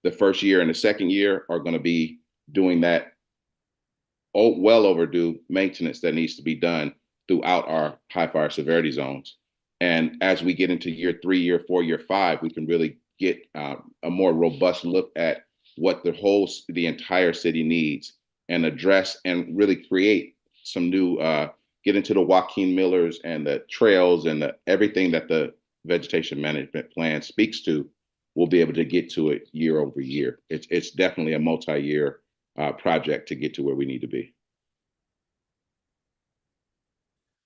the first year and the second year are going to be doing that well overdue maintenance that needs to be done throughout our high fire severity zones. And as we get into year 3, year 4, year 5, we can really get a more robust look at what the entire city needs and address and really create some new, get into the Joaquin Millers and the trails and everything that the vegetation management plan speaks to. We'll be able to get to it year over year. It's definitely a multi-year project to get to where we need to be.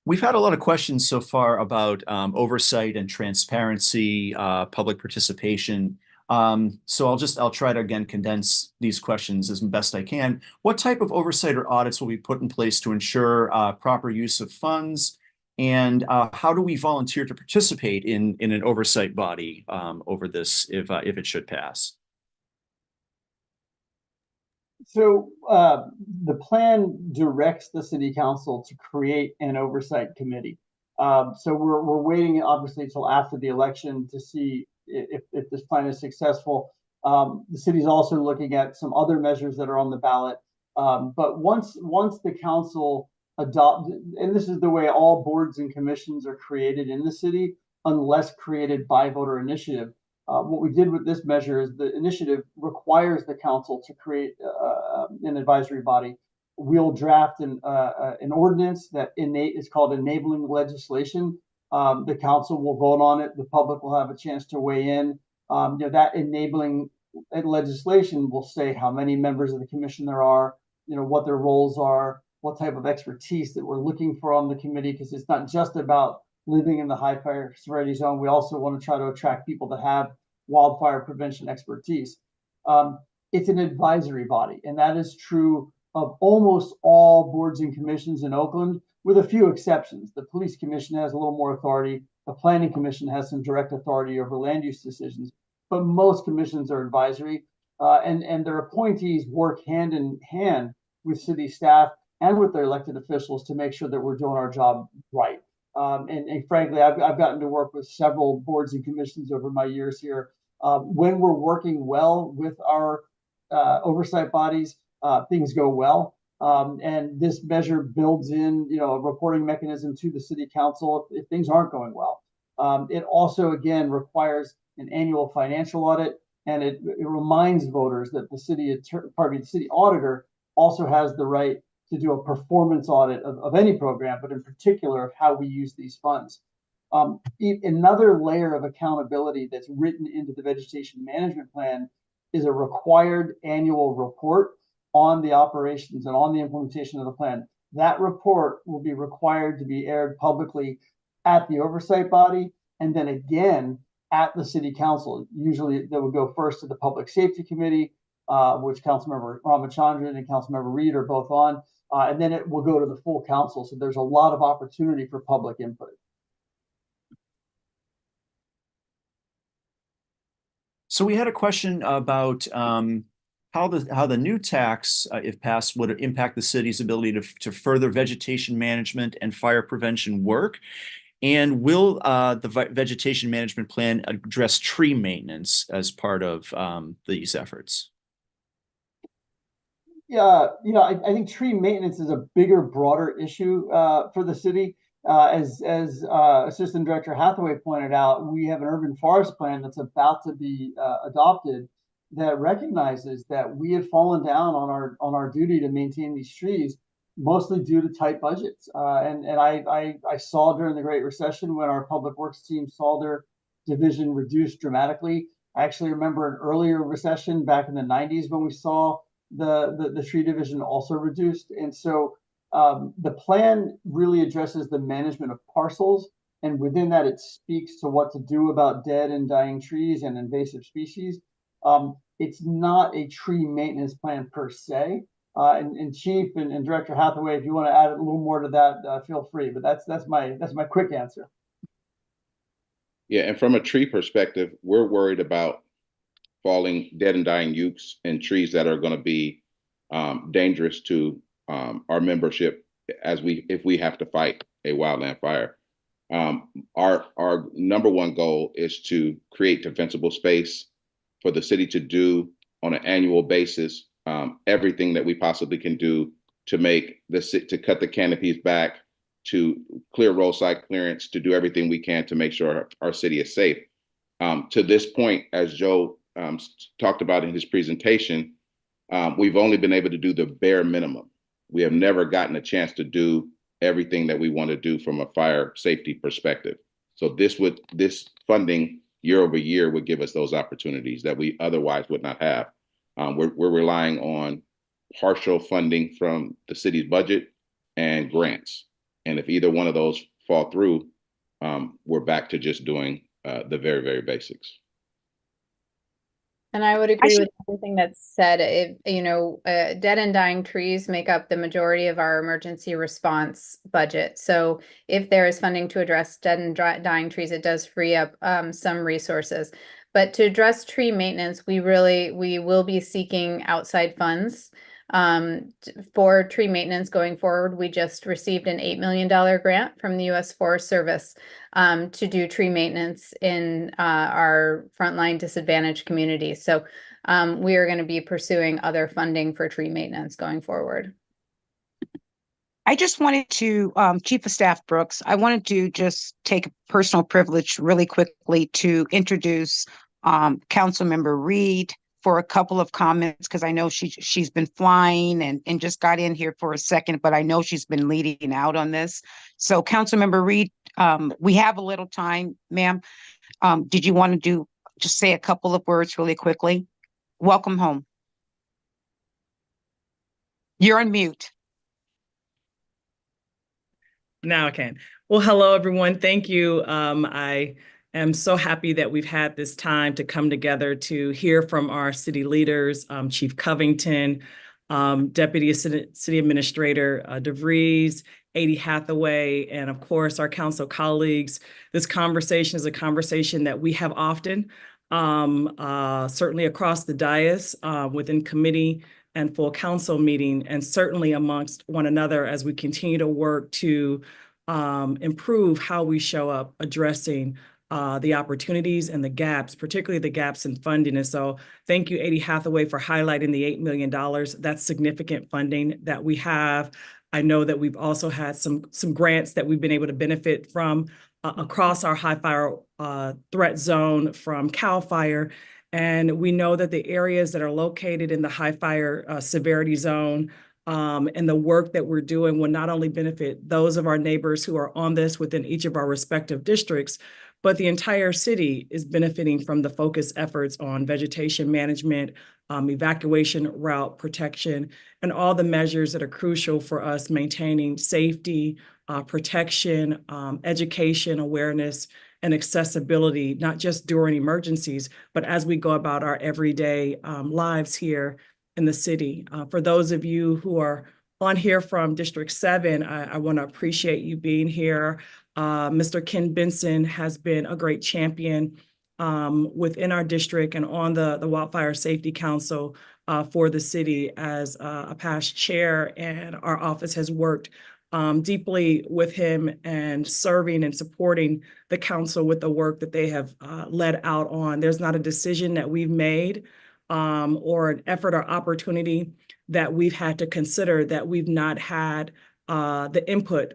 We've had a lot of questions so far about oversight and transparency, public participation. So I'll try to again condense these questions as best I can. What type of oversight or audits will be put in place to ensure proper use of funds? And how do we volunteer to participate in an oversight body over this if it should pass? So the plan directs the city council to create an oversight committee. So we're waiting obviously until after the election to see if this plan is successful. The city's also looking at some other measures that are on the ballot. But once the council adopt, and this is the way all boards and commissions are created in the city, unless created by voter initiative. What we did with this measure is the initiative requires the council to create an advisory body. We'll draft an ordinance that is called enabling legislation. The council will vote on it. The public will have a chance to weigh in. That enabling legislation will say how many members of the commission there are, what their roles are, what type of expertise that we're looking for on the committee, because it's not just about living in the high fire severity zone. We also want to try to attract people that have wildfire prevention expertise. It's an advisory body, and that is true of almost all boards and commissions in Oakland, with a few exceptions. The police commission has a little more authority. The planning commission has some direct authority over land use decisions, but most commissions are advisory, and their appointees work hand in hand with city staff and with their elected officials to make sure that we're doing our job right. And frankly, I've gotten to work with several boards and commissions over my years here. When we're working well with our oversight bodies, things go well. And this measure builds in, a reporting mechanism to the city council if things aren't going well. It also, again, requires an annual financial audit, and it reminds voters that the city auditor also has the right to do a performance audit of any program, but in particular of how we use these funds. Another layer of accountability that's written into the vegetation management plan is a required annual report on the operations and on the implementation of the plan. That report will be required to be aired publicly at the oversight body, and then again at the city council. Usually that would go first to the public safety committee, which Councilmember Ramachandran and Councilmember Reed are both on, and then it will go to the full council. So there's a lot of opportunity for public input. So we had a question about how the new tax, if passed, would impact the city's ability to further vegetation management and fire prevention work. And will the vegetation management plan address tree maintenance as part of these efforts? Yeah, I think tree maintenance is a bigger, broader issue for the city. As Assistant Director Hathaway pointed out, we have an urban forest plan that's about to be adopted that recognizes that we have fallen down on our duty to maintain these trees, mostly due to tight budgets. And I saw during the Great Recession when our public works team saw their division reduced dramatically. I actually remember an earlier recession back in the 90s when we saw the tree division also reduced. And so the plan really addresses the management of parcels, and within that it speaks to what to do about dead and dying trees and invasive species. It's not a tree maintenance plan per se. And Chief and Director Hathaway, if you want to add a little more to that, feel free. But that's my quick answer. Yeah, and from a tree perspective, we're worried about falling dead and dying ukes and trees that are going to be dangerous to our membership if we have to fight a wildland fire. Our number one goal is to create defensible space for the city to do on an annual basis everything that we possibly can do to cut the canopies back, to clear roadside clearance, to do everything we can to make sure our city is safe. To this point, as Joe talked about in his presentation, we've only been able to do the bare minimum. We have never gotten a chance to do everything that we want to do from a fire safety perspective. So this funding year over year would give us those opportunities that we otherwise would not have. We're relying on partial funding from the city's budget and grants. And if either one of those fall through, we're back to just doing the very, very basics. And I would agree with everything that's said. Dead and dying trees make up the majority of our emergency response budget. So if there is funding to address dead and dying trees, it does free up some resources. But to address tree maintenance, we will be seeking outside funds for tree maintenance going forward. We just received an $8 million grant from the U.S. Forest Service to do tree maintenance in our frontline disadvantaged communities. So we are going to be pursuing other funding for tree maintenance going forward. I just wanted to, Chief of Staff Brooks, I wanted to just take a personal privilege really quickly to introduce Councilmember Reed for a couple of comments, because I know she's been flying and just got in here for a second, but I know she's been leading out on this. So Councilmember Reed, we have a little time, ma'am. Did you want to just say a couple of words really quickly? Welcome home. You're on mute. Now I can. Well, hello, everyone. Thank you. I am so happy that we've had this time to come together to hear from our city leaders, Chief Covington, Deputy City Administrator DeVries, Adi Hathaway, and of course, our council colleagues. This conversation is a conversation that we have often, certainly across the dais, within committee and full council meeting, and certainly amongst one another as we continue to work to improve how we show up addressing the opportunities and the gaps, particularly the gaps in funding. And so thank you, Adi Hathaway, for highlighting the $8 million. That's significant funding that we have. I know that we've also had some grants that we've been able to benefit from across our high fire threat zone from CAL FIRE. And we know that the areas that are located in the high fire severity zone and the work that we're doing will not only benefit those of our neighbors who are on this within each of our respective districts, but the entire city is benefiting from the focused efforts on vegetation management, evacuation route protection, and all the measures that are crucial for us maintaining safety, protection, education, awareness, and accessibility, not just during emergencies, but as we go about our everyday lives here in the city. For those of you who are on here from District 7, I want to appreciate you being here. Mr. Ken Benson has been a great champion within our district and on the Wildfire Safety Council for the city as a past chair, and our office has worked deeply with him and serving and supporting the council with the work that they have led out on. There's not a decision that we've made or an effort or opportunity that we've had to consider that we've not had the input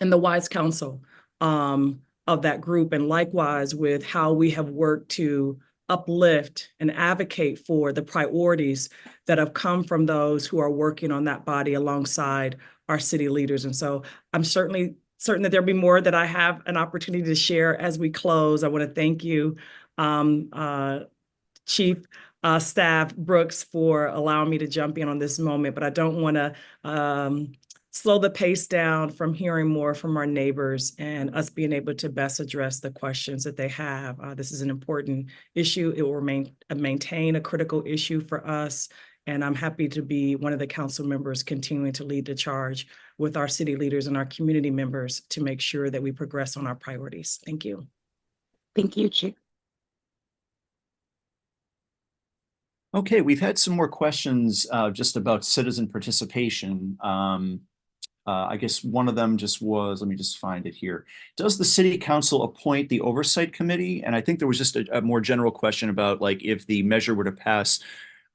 and the wise counsel of that group, and likewise with how we have worked to uplift and advocate for the priorities that have come from those who are working on that body alongside our city leaders. And so I'm certainly certain that there'll be more that I have an opportunity to share as we close. I want to thank you, Chief Staff Brooks, for allowing me to jump in on this moment, but I don't want to slow the pace down from hearing more from our neighbors and us being able to best address the questions that they have. This is an important issue. It will maintain a critical issue for us. And I'm happy to be one of the council members continuing to lead the charge with our city leaders and our community members to make sure that we progress on our priorities. Thank you. Thank you, Chief. Okay, we've had some more questions just about citizen participation. I guess one of them just was, let me just find it here. Does the city council appoint the oversight committee? And I think there was just a more general question about, like, if the measure were to pass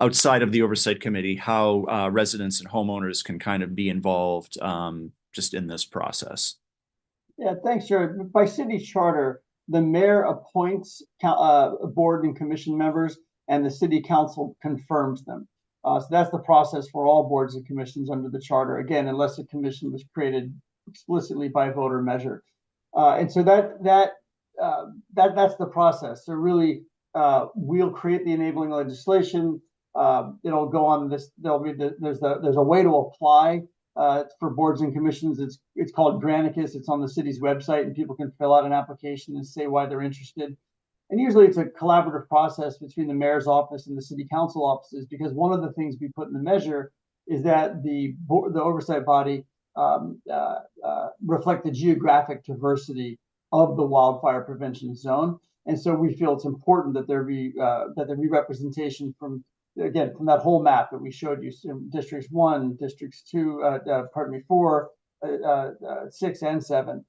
outside of the oversight committee, how residents and homeowners can kind of be involved just in this process. Yeah, thanks, Jared. By city charter, the mayor appoints board and commission members, and the city council confirms them. So that's the process for all boards and commissions under the charter. Again, unless a commission was created explicitly by voter measure. And so that's the process. So really, we'll create the enabling legislation. It'll go on this. There's a way to apply for boards and commissions. It's called Granicus. It's on the city's website, and people can fill out an application and say why they're interested. And usually it's a collaborative process between the mayor's office and the city council offices, because one of the things we put in the measure is that the oversight body reflect the geographic diversity of the wildfire prevention zone. And so we feel it's important that there be representation from that whole map that we showed you, districts 1, districts 2, 4, 6, and 7.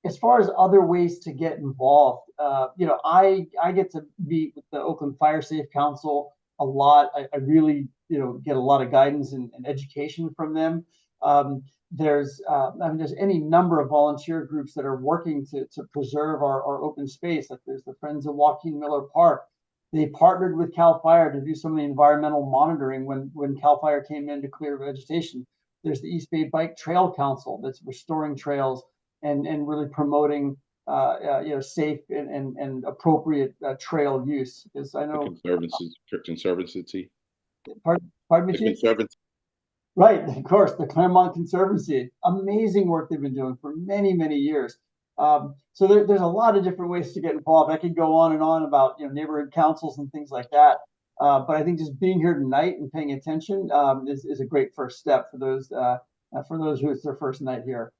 As far as other ways to get involved, I get to meet with the Oakland Fire Safe Council a lot. I really, get a lot of guidance and education from them. There's any number of volunteer groups that are working to preserve our open space. Like there's the Friends of Joaquin Miller Park. They partnered with CAL FIRE to do some of the environmental monitoring when CAL FIRE came in to clear vegetation. There's the East Bay Bike Trail Council that's restoring trails and really promoting safe and appropriate trail use. Because I know Conservancy. Pardon me, Chief? Right, of course, the Claremont Conservancy, amazing work they've been doing for many, many years. So there's a lot of different ways to get involved. I could go on and on about neighborhood councils and things like that. But I think just being here tonight and paying attention is a great first step for those who it's their first night here.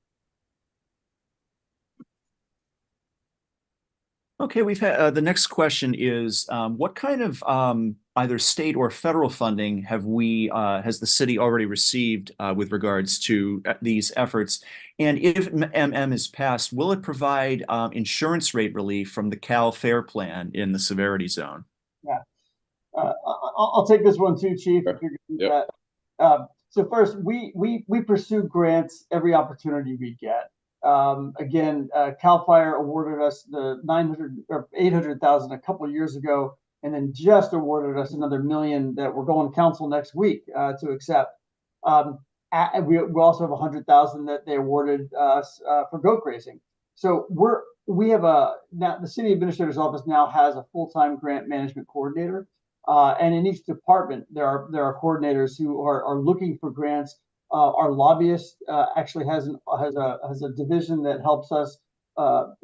Okay, we've had the next question is what kind of either state or federal funding has the city already received with regards to these efforts? And if MM is passed, will it provide insurance rate relief from the Cal Fair plan in the severity zone? Yeah, I'll take this one too, Chief. If you're gonna do that. So first, we pursue grants every opportunity we get. Again, Cal Fire awarded us the 900 or 800,000 a couple of years ago, and then just awarded us another $1 million that we're going to council next week to accept. We also have 100,000 that they awarded us for goat grazing. So we have now the city administrator's office now has a full-time grant management coordinator. And in each department, there are coordinators who are looking for grants. Our lobbyist actually has a division that helps us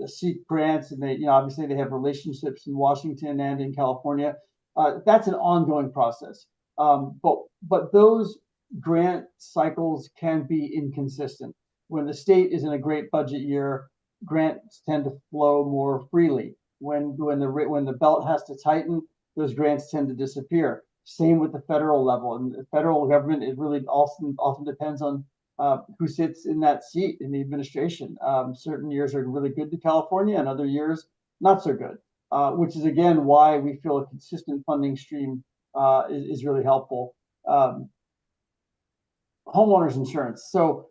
seek grants, and they obviously they have relationships in Washington and in California. That's an ongoing process, but those grant cycles can be inconsistent. When the state is in a great budget year, grants tend to flow more freely. When the belt has to tighten, those grants tend to disappear. Same with the federal level. And the federal government, it really often depends on who sits in that seat in the administration. Certain years are really good to California, and other years not so good. Which is again why we feel a consistent funding stream is really helpful. Homeowners insurance. So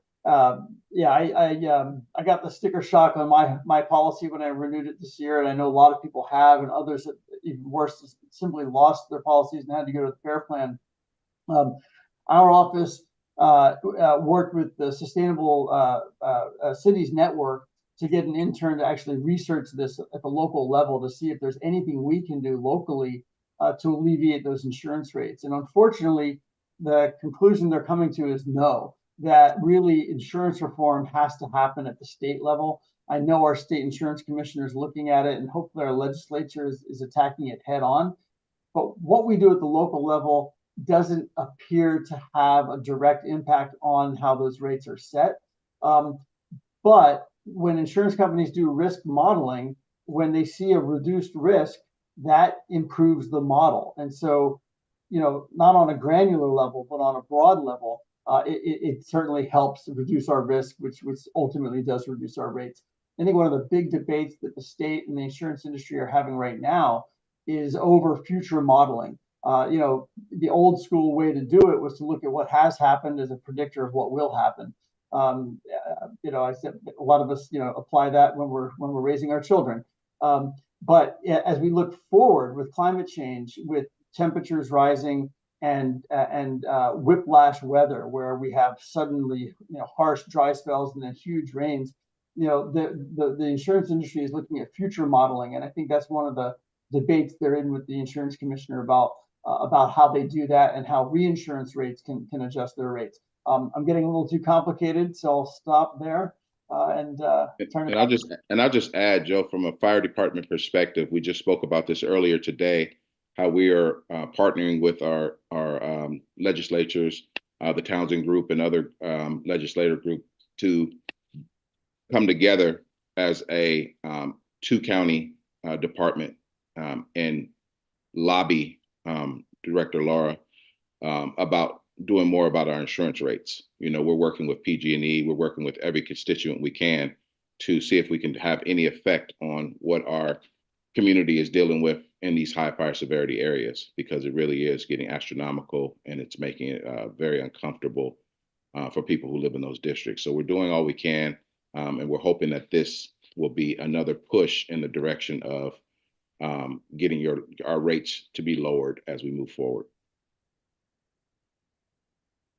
yeah, I got the sticker shock on my policy when I renewed it this year, and I know a lot of people have, and others that even worse simply lost their policies and had to go to the fair plan. Our office worked with the Sustainable Cities Network to get an intern to actually research this at the local level to see if there's anything we can do locally to alleviate those insurance rates. And unfortunately, the conclusion they're coming to is no, that really insurance reform has to happen at the state level. I know our state insurance commissioner is looking at it, and hopefully our legislature is attacking it head on. But what we do at the local level doesn't appear to have a direct impact on how those rates are set. But when insurance companies do risk modeling, when they see a reduced risk, that improves the model. And so, not on a granular level, but on a broad level, it certainly helps reduce our risk, which ultimately does reduce our rates. I think one of the big debates that the state and the insurance industry are having right now is over future modeling. The old school way to do it was to look at what has happened as a predictor of what will happen. I said a lot of us, apply that when we're raising our children. But as we look forward with climate change, with temperatures rising and whiplash weather, where we have suddenly harsh dry spells and then huge rains, the insurance industry is looking at future modeling, and I think that's one of the debates they're in with the insurance commissioner about how they do that and how reinsurance rates can adjust their rates. I'm getting a little too complicated, so I'll stop there and turn it. I'll just add, Joe, from a fire department perspective, we just spoke about this earlier today, how we are partnering with our legislatures, the Townsend Group and other legislative group to come together as a two-county department and lobby Director Laura about doing more about our insurance rates. We're working with PG&E, we're working with every constituent we can to see if we can have any effect on what our community is dealing with in these high fire severity areas, because it really is getting astronomical and it's making it very uncomfortable for people who live in those districts. So we're doing all we can, and we're hoping that this will be another push in the direction of getting our rates to be lowered as we move forward.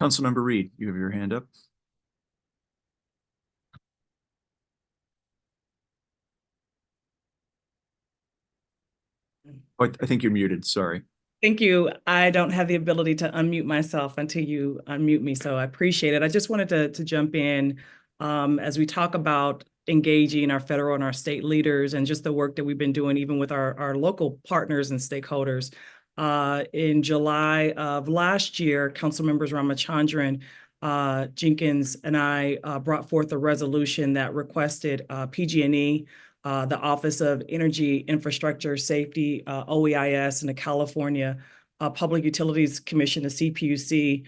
Councilmember Reed, you have your hand up. Oh, I think you're muted. Sorry. Thank you. I don't have the ability to unmute myself until you unmute me, so I appreciate it. I just wanted to jump in as we talk about engaging our federal and our state leaders and just the work that we've been doing even with our local partners and stakeholders. In July of last year, Council members Ramachandran, Jenkins, and I brought forth a resolution that requested PG&E, the Office of Energy Infrastructure Safety, OEIS, and the California Public Utilities Commission, the CPUC,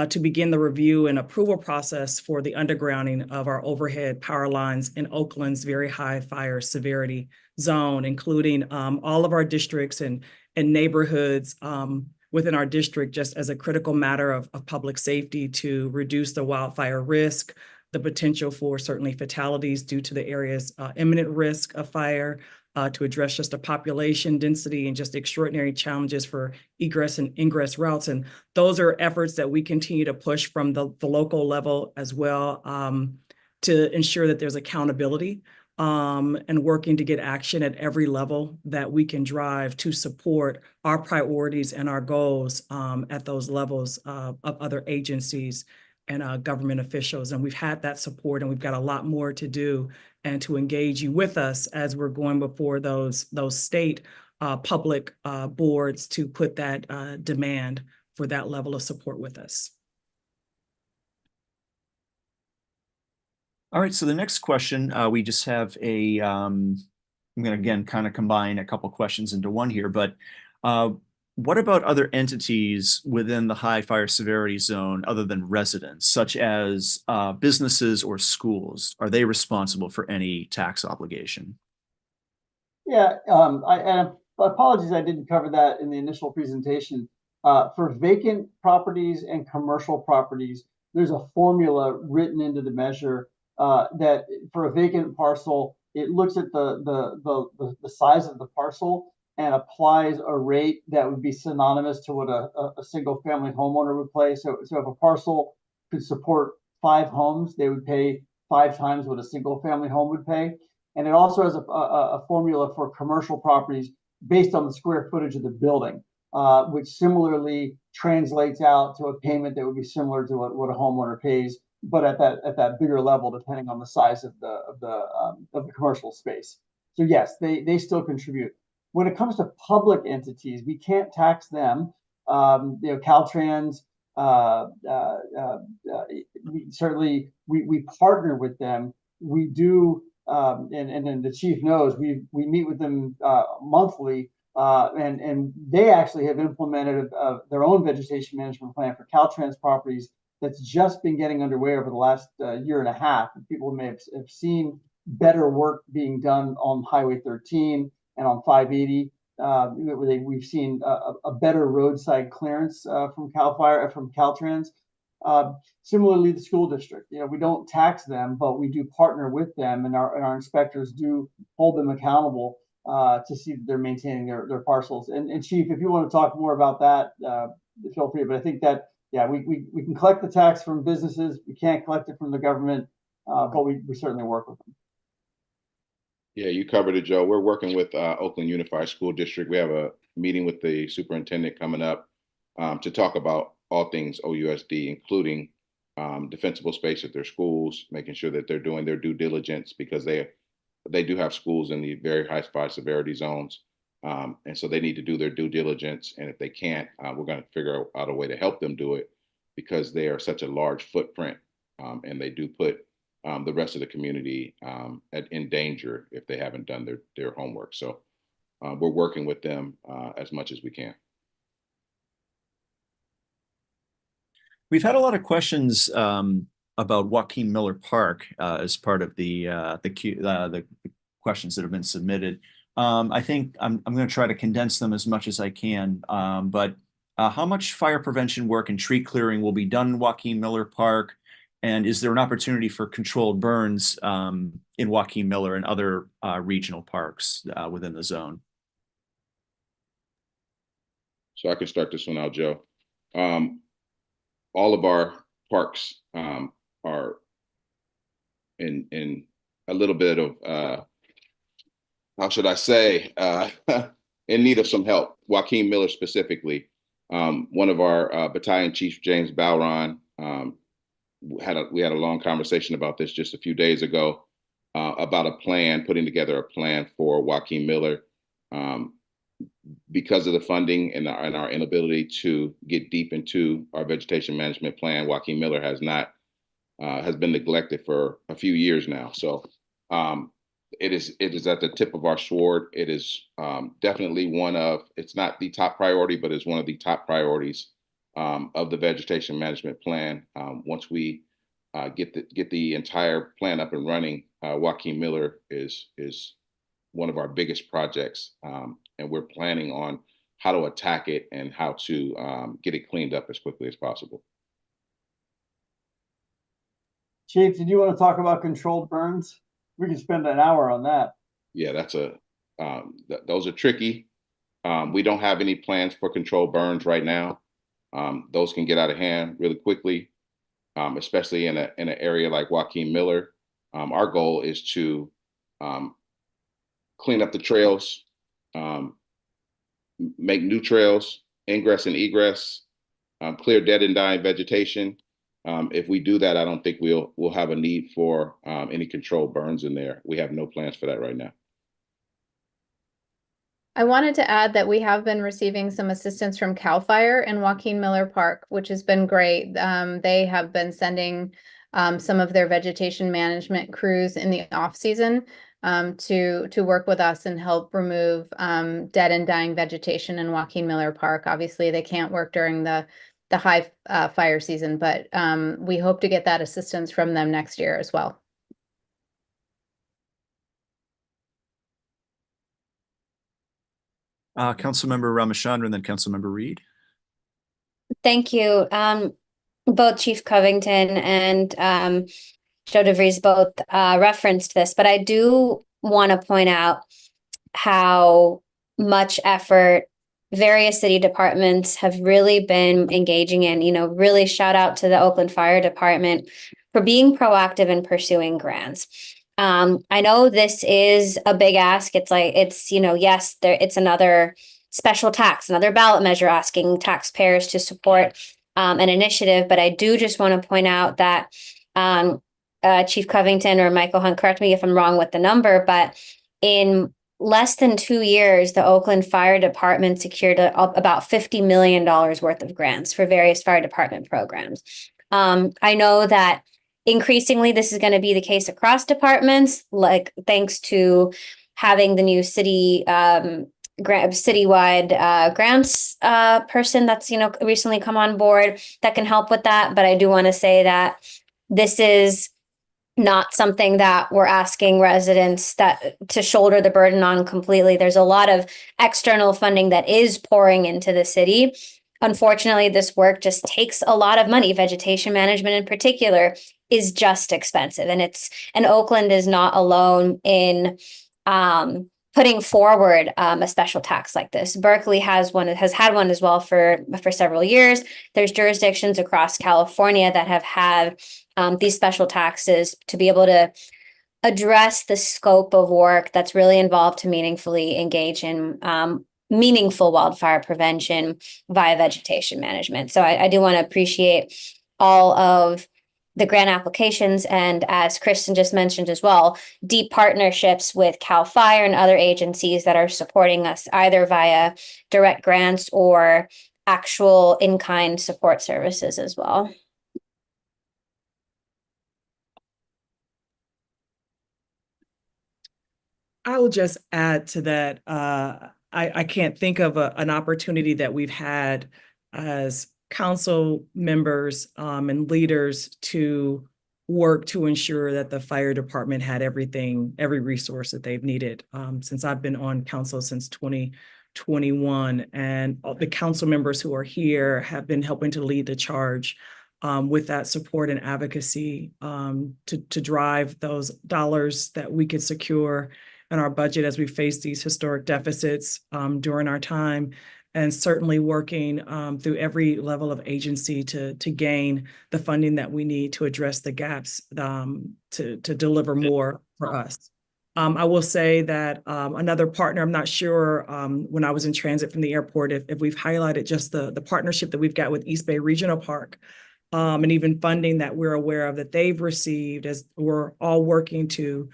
to begin the review and approval process for the undergrounding of our overhead power lines in Oakland's very high fire severity zone, including all of our districts and neighborhoods within our district, just as a critical matter of public safety to reduce the wildfire risk, the potential for certainly fatalities due to the area's imminent risk of fire, to address just the population density and just extraordinary challenges for egress and ingress routes. And those are efforts that we continue to push from the local level as well, to ensure that there's accountability and working to get action at every level that we can drive to support our priorities and our goals at those levels of other agencies and government officials. And we've had that support, and we've got a lot more to do and to engage you with us as we're going before those state public boards to put that demand for that level of support with us. All right, so the next question, we just have a, I'm going to again kind of combine a couple questions into one here, but what about other entities within the high fire severity zone other than residents, such as businesses or schools? Are they responsible for any tax obligation? Yeah, and apologies, I didn't cover that in the initial presentation. For vacant properties and commercial properties, there's a formula written into the measure that for a vacant parcel, it looks at the size of the parcel and applies a rate that would be synonymous to what a single family homeowner would pay. So if a parcel could support 5 homes, they would pay 5 times what a single family home would pay. And it also has a formula for commercial properties based on the square footage of the building, which similarly translates out to a payment that would be similar to what a homeowner pays, but at that bigger level, depending on the size of the commercial space. So yes, they still contribute. When it comes to public entities, we can't tax them. Caltrans, we partner with them. We do, and the chief knows we meet with them monthly, and they actually have implemented their own vegetation management plan for Caltrans properties that's just been getting underway over the last year and a half. And people may have seen better work being done on Highway 13 and on 580. We've seen a better roadside clearance from Caltrans. Similarly, the school district, we don't tax them, but we do partner with them, and our inspectors do hold them accountable to see that they're maintaining their parcels. And Chief, if you want to talk more about that, feel free. But I think that, yeah, we can collect the tax from businesses. We can't collect it from the government, but we certainly work with them. Yeah, you covered it, Joe. We're working with Oakland Unified School District. We have a meeting with the superintendent coming up to talk about all things OUSD, including defensible space at their schools, making sure that they're doing their due diligence, because they do have schools in the very high fire severity zones. And so they need to do their due diligence. And if they can't, we're going to figure out a way to help them do it, because they are such a large footprint, and they do put the rest of the community in danger if they haven't done their homework. So we're working with them as much as we can. We've had a lot of questions about Joaquin Miller Park as part of the questions that have been submitted. I think I'm going to try to condense them as much as I can. But how much fire prevention work and tree clearing will be done in Joaquin Miller Park? And is there an opportunity for controlled burns in Joaquin Miller and other regional parks within the zone? So I can start this one out, Joe. All of our parks are in a little bit of, how should I say, in need of some help. Joaquin Miller specifically, one of our battalion chiefs, James Balron, we had a long conversation about this just a few days ago, about putting together a plan for Joaquin Miller. Because of the funding and our inability to get deep into our vegetation management plan, Joaquin Miller has been neglected for a few years now. So it is at the tip of our sword. It is definitely it's not the top priority, but it's one of the top priorities of the vegetation management plan. Once we get the entire plan up and running, Joaquin Miller is one of our biggest projects, and we're planning on how to attack it and how to get it cleaned up as quickly as possible. Chief, did you want to talk about controlled burns? We could spend an hour on that. Yeah, those are tricky. We don't have any plans for controlled burns right now. Those can get out of hand really quickly, especially in an area like Joaquin Miller. Our goal is to clean up the trails, make new trails, ingress and egress, clear dead and dying vegetation. If we do that, I don't think we'll have a need for any controlled burns in there. We have no plans for that right now. I wanted to add that we have been receiving some assistance from CAL FIRE in Joaquin Miller Park, which has been great. They have been sending some of their vegetation management crews in the off season to work with us and help remove dead and dying vegetation in Joaquin Miller Park. Obviously, they can't work during the high fire season, but we hope to get that assistance from them next year as well. Councilmember Ramachandran, then Councilmember Reed. Thank you. Both Chief Covington and Joe DeVries both referenced this, but I do want to point out how much effort various city departments have really been engaging in. Really shout out to the Oakland Fire Department for being proactive in pursuing grants. I know this is a big ask. Yes, it's another special tax, another ballot measure asking taxpayers to support an initiative. But I do just want to point out that Chief Covington or Michael Hunt, correct me if I'm wrong with the number, but in less than 2 years, the Oakland Fire Department secured about $50 million worth of grants for various fire department programs. I know that increasingly, this is going to be the case across departments, like thanks to having the new citywide grants person that's recently come on board that can help with that. But I do want to say that this is not something that we're asking residents to shoulder the burden on completely. There's a lot of external funding that is pouring into the city. Unfortunately, this work just takes a lot of money. Vegetation management in particular is just expensive. And Oakland is not alone in putting forward a special tax like this. Berkeley has had one as well for several years. There's jurisdictions across California that have had these special taxes to be able to address the scope of work that's really involved to meaningfully engage in meaningful wildfire prevention via vegetation management. So I do want to appreciate all of the grant applications, and as Kristen just mentioned as well, deep partnerships with CAL FIRE and other agencies that are supporting us either via direct grants or actual in-kind support services as well. I will just add to that. I can't think of an opportunity that we've had as council members and leaders to work to ensure that the fire department had every resource that they've needed. Since I've been on council since 2021, and the council members who are here have been helping to lead the charge with that support and advocacy to drive those dollars that we could secure in our budget as we face these historic deficits during our time, and certainly working through every level of agency to gain the funding that we need to address the gaps to deliver more for us. I will say that another partner, I'm not sure when I was in transit from the airport, if we've highlighted just the partnership that we've got with East Bay Regional Park, and even funding that we're aware of that they've received, as we're all working to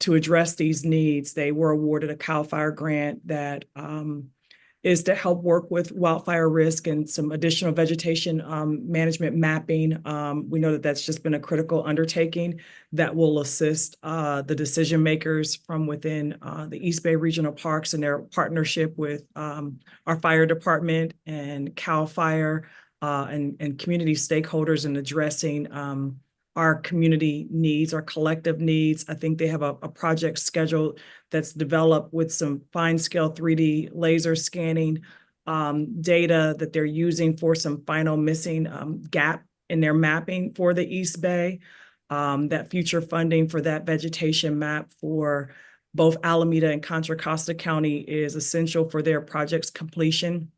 address these needs. They were awarded a CAL FIRE grant that is to help work with wildfire risk and some additional vegetation management mapping. We know that that's just been a critical undertaking that will assist the decision makers from within the East Bay Regional Parks and their partnership with our fire department and CAL FIRE and community stakeholders in addressing our community needs, our collective needs. I think they have a project scheduled that's developed with some fine scale 3D laser scanning data that they're using for some final missing gap in their mapping for the East Bay. That future funding for that vegetation map for both Alameda and Contra Costa County is essential for their project's completion.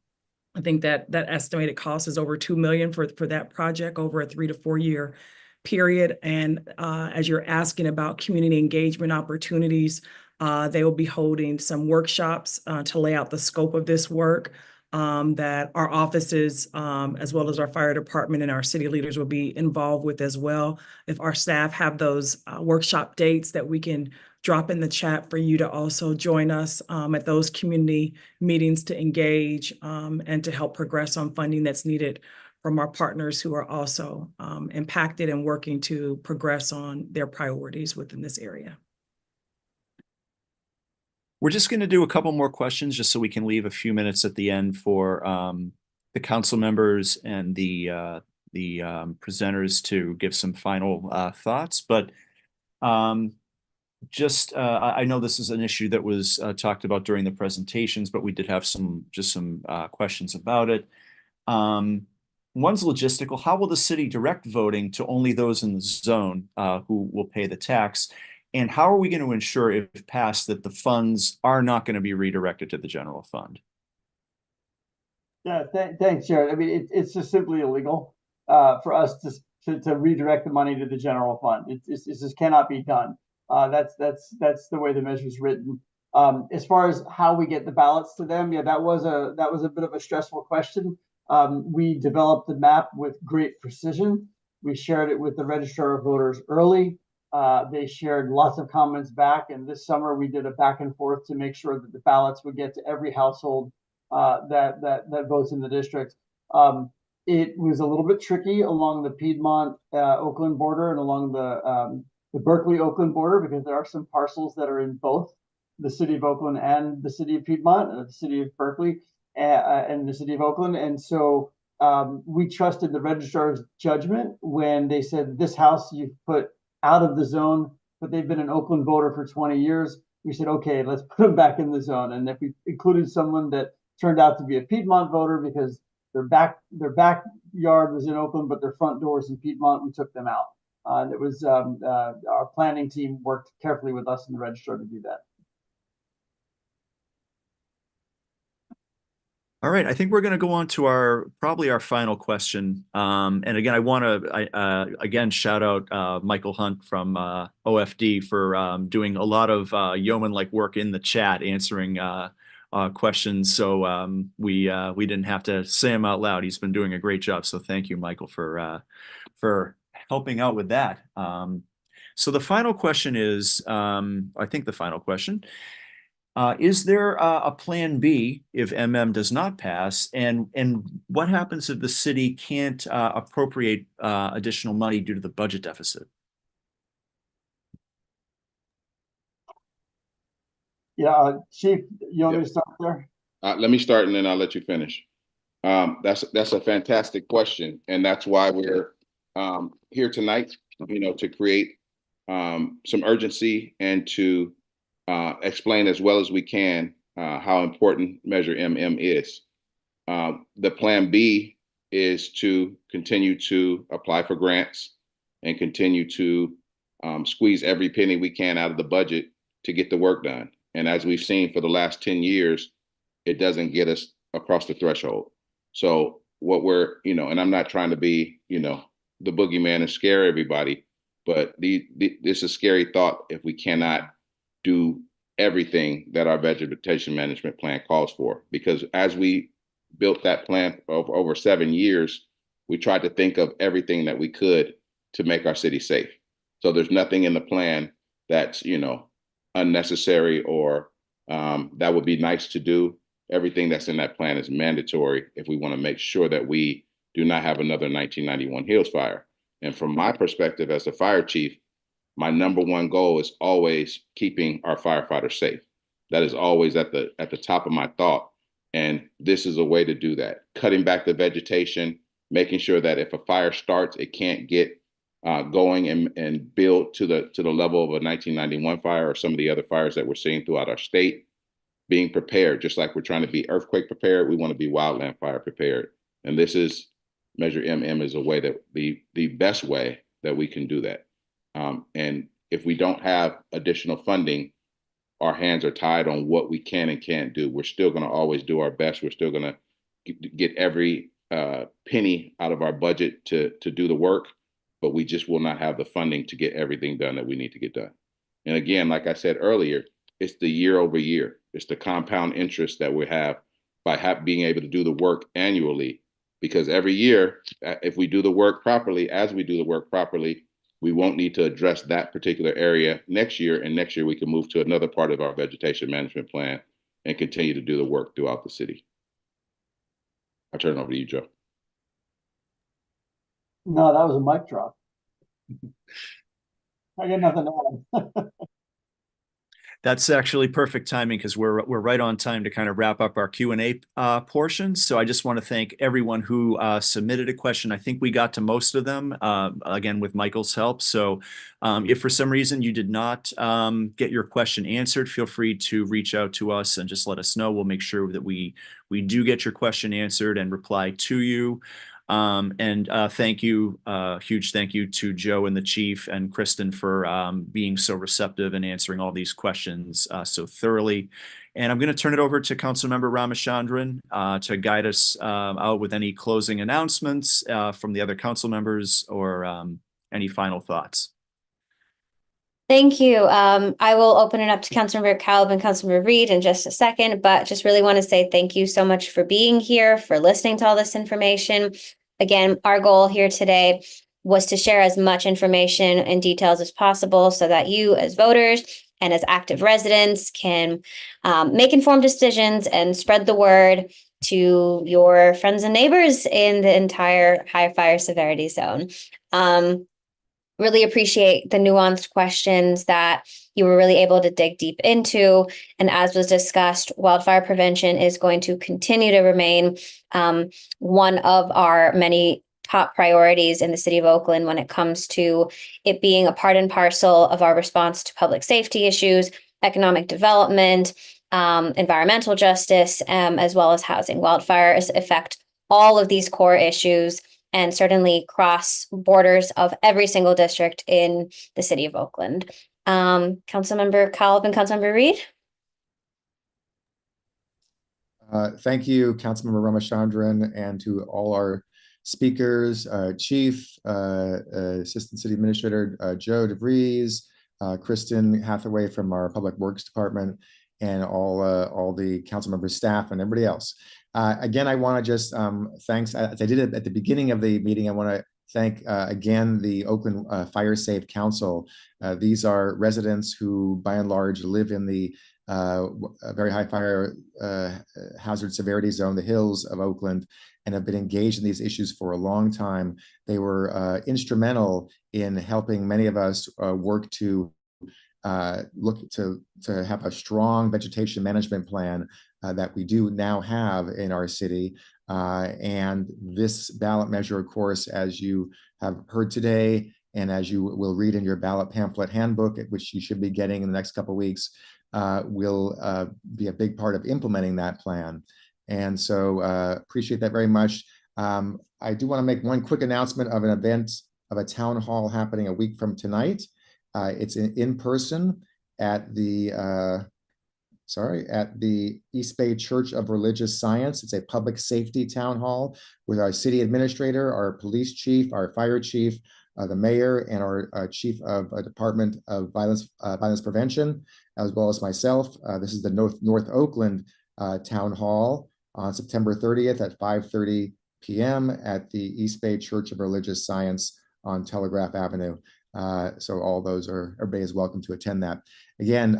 I think that estimated cost is over $2 million for that project over a 3 to 4 year period. And as you're asking about community engagement opportunities, they will be holding some workshops to lay out the scope of this work that our offices, as well as our fire department and our city leaders, will be involved with as well. If our staff have those workshop dates that we can drop in the chat for you to also join us at those community meetings to engage and to help progress on funding that's needed from our partners who are also impacted and working to progress on their priorities within this area. We're just going to do a couple more questions just so we can leave a few minutes at the end for the council members and the presenters to give some final thoughts. But I know this is an issue that was talked about during the presentations, but we did have some questions about it. One's logistical. How will the city direct voting to only those in the zone who will pay the tax? And how are we going to ensure, if passed, that the funds are not going to be redirected to the general fund? Yeah, thanks, Jared. I mean, it's just simply illegal for us to redirect the money to the general fund. It just cannot be done. That's the way the measure is written. As far as how we get the ballots to them, yeah, that was a bit of a stressful question. We developed the map with great precision. We shared it with the registrar of voters early. They shared lots of comments back, and this summer we did a back and forth to make sure that the ballots would get to every household that votes in the district. It was a little bit tricky along the Piedmont Oakland border and along the Berkeley Oakland border, because there are some parcels that are in both the city of Oakland and the city of Piedmont, the city of Berkeley and the city of Oakland. And so we trusted the registrar's judgment when they said, this house you've put out of the zone, but they've been an Oakland voter for 20 years. We said, okay, let's put them back in the zone. And if we included someone that turned out to be a Piedmont voter because their backyard was in Oakland, but their front door is in Piedmont, we took them out. And it was our planning team worked carefully with us and the registrar to do that. All right, I think we're going to go on to probably our final question. And again, I want to again shout out Michael Hunt from OFD for doing a lot of yeoman-like work in the chat, answering questions. So we didn't have to say him out loud. He's been doing a great job. So thank you, Michael, for helping out with that. So the final question is, I think the final question. Is there a plan B if MM does not pass? And what happens if the city can't appropriate additional money due to the budget deficit? Yeah, Chief, you want me to start there? Let me start and then I'll let you finish. That's a fantastic question. And that's why we're here tonight, to create some urgency and to explain as well as we can how important Measure MM is. The plan B is to continue to apply for grants and continue to squeeze every penny we can out of the budget to get the work done. And as we've seen for the last 10 years, it doesn't get us across the threshold. So what we're, and I'm not trying to be, the boogeyman and scare everybody, But this is a scary thought if we cannot do everything that our vegetation management plan calls for. Because as we built that plan over 7 years, we tried to think of everything that we could to make our city safe. So there's nothing in the plan that's, unnecessary or that would be nice to do. Everything that's in that plan is mandatory if we want to make sure that we do not have another 1991 Hills fire. And from my perspective as a fire chief, my number one goal is always keeping our firefighters safe. That is always at the top of my thought. And this is a way to do that. Cutting back the vegetation, making sure that if a fire starts, it can't get going and build to the level of a 1991 fire or some of the other fires that we're seeing throughout our state. Being prepared, just like we're trying to be earthquake prepared, we want to be wildland fire prepared. And this is Measure MM is a way that the best way that we can do that. And if we don't have additional funding, our hands are tied on what we can and can't do. We're still going to always do our best. We're still going to get every penny out of our budget to do the work, but we just will not have the funding to get everything done that we need to get done. And again, like I said earlier, it's the year over year. It's the compound interest that we have by being able to do the work annually. Because every year, if we do the work properly, we won't need to address that particular area next year. And next year, we can move to another part of our vegetation management plan and continue to do the work throughout the city. I'll turn it over to you, Joe. No, that was a mic drop. I got nothing to add. That's actually perfect timing because we're right on time to kind of wrap up our Q&A portion. So I just want to thank everyone who submitted a question. I think we got to most of them, again, with Michael's help. So if for some reason you did not get your question answered, feel free to reach out to us and just let us know. We'll make sure that we do get your question answered and reply to you. Thank you, huge thank you to Joe and the chief and Kristen for being so receptive and answering all these questions so thoroughly. And I'm going to turn it over to Councilmember Ramachandran to guide us out with any closing announcements from the other council members or any final thoughts. Thank you. I will open it up to Councilmember Kalb and Councilmember Reed in just a second, but just really want to say thank you so much for being here, for listening to all this information. Again, our goal here today was to share as much information and details as possible so that you as voters and as active residents can make informed decisions and spread the word to your friends and neighbors in the entire high fire severity zone. Really appreciate the nuanced questions that you were really able to dig deep into. And as was discussed, wildfire prevention is going to continue to remain one of our many top priorities in the city of Oakland when it comes to it being a part and parcel of our response to public safety issues, economic development, environmental justice, as well as housing. Wildfires affect all of these core issues and certainly cross borders of every single district in the city of Oakland. Councilmember Kalb and Councilmember Reed. Thank you, Councilmember Ramachandran, and to all our speakers, Chief, Assistant City Administrator Joe DeVries, Kristen Hathaway from our Public Works Department, and all the council members, staff, and everybody else. Again, I want to just thanks, as I did at the beginning of the meeting, I want to thank again the Oakland Fire Safe Council. These are residents who, by and large, live in the very high fire hazard severity zone, the hills of Oakland, and have been engaged in these issues for a long time. They were instrumental in helping many of us work to look to have a strong vegetation management plan that we do now have in our city. And this ballot measure, of course, as you have heard today, and as you will read in your ballot pamphlet handbook, which you should be getting in the next couple of weeks, will be a big part of implementing that plan. And so appreciate that very much. I do want to make one quick announcement of an event of a town hall happening a week from tonight. It's in person at the East Bay Church of Religious Science. It's a public safety town hall with our city administrator, our police chief, our fire chief, the mayor and our chief of Department of Violence Prevention, as well as myself. This is the North Oakland Town Hall on September 30th at 5:30 p.m. at the East Bay Church of Religious Science on Telegraph Avenue. So all those everybody is welcome to attend that. Again,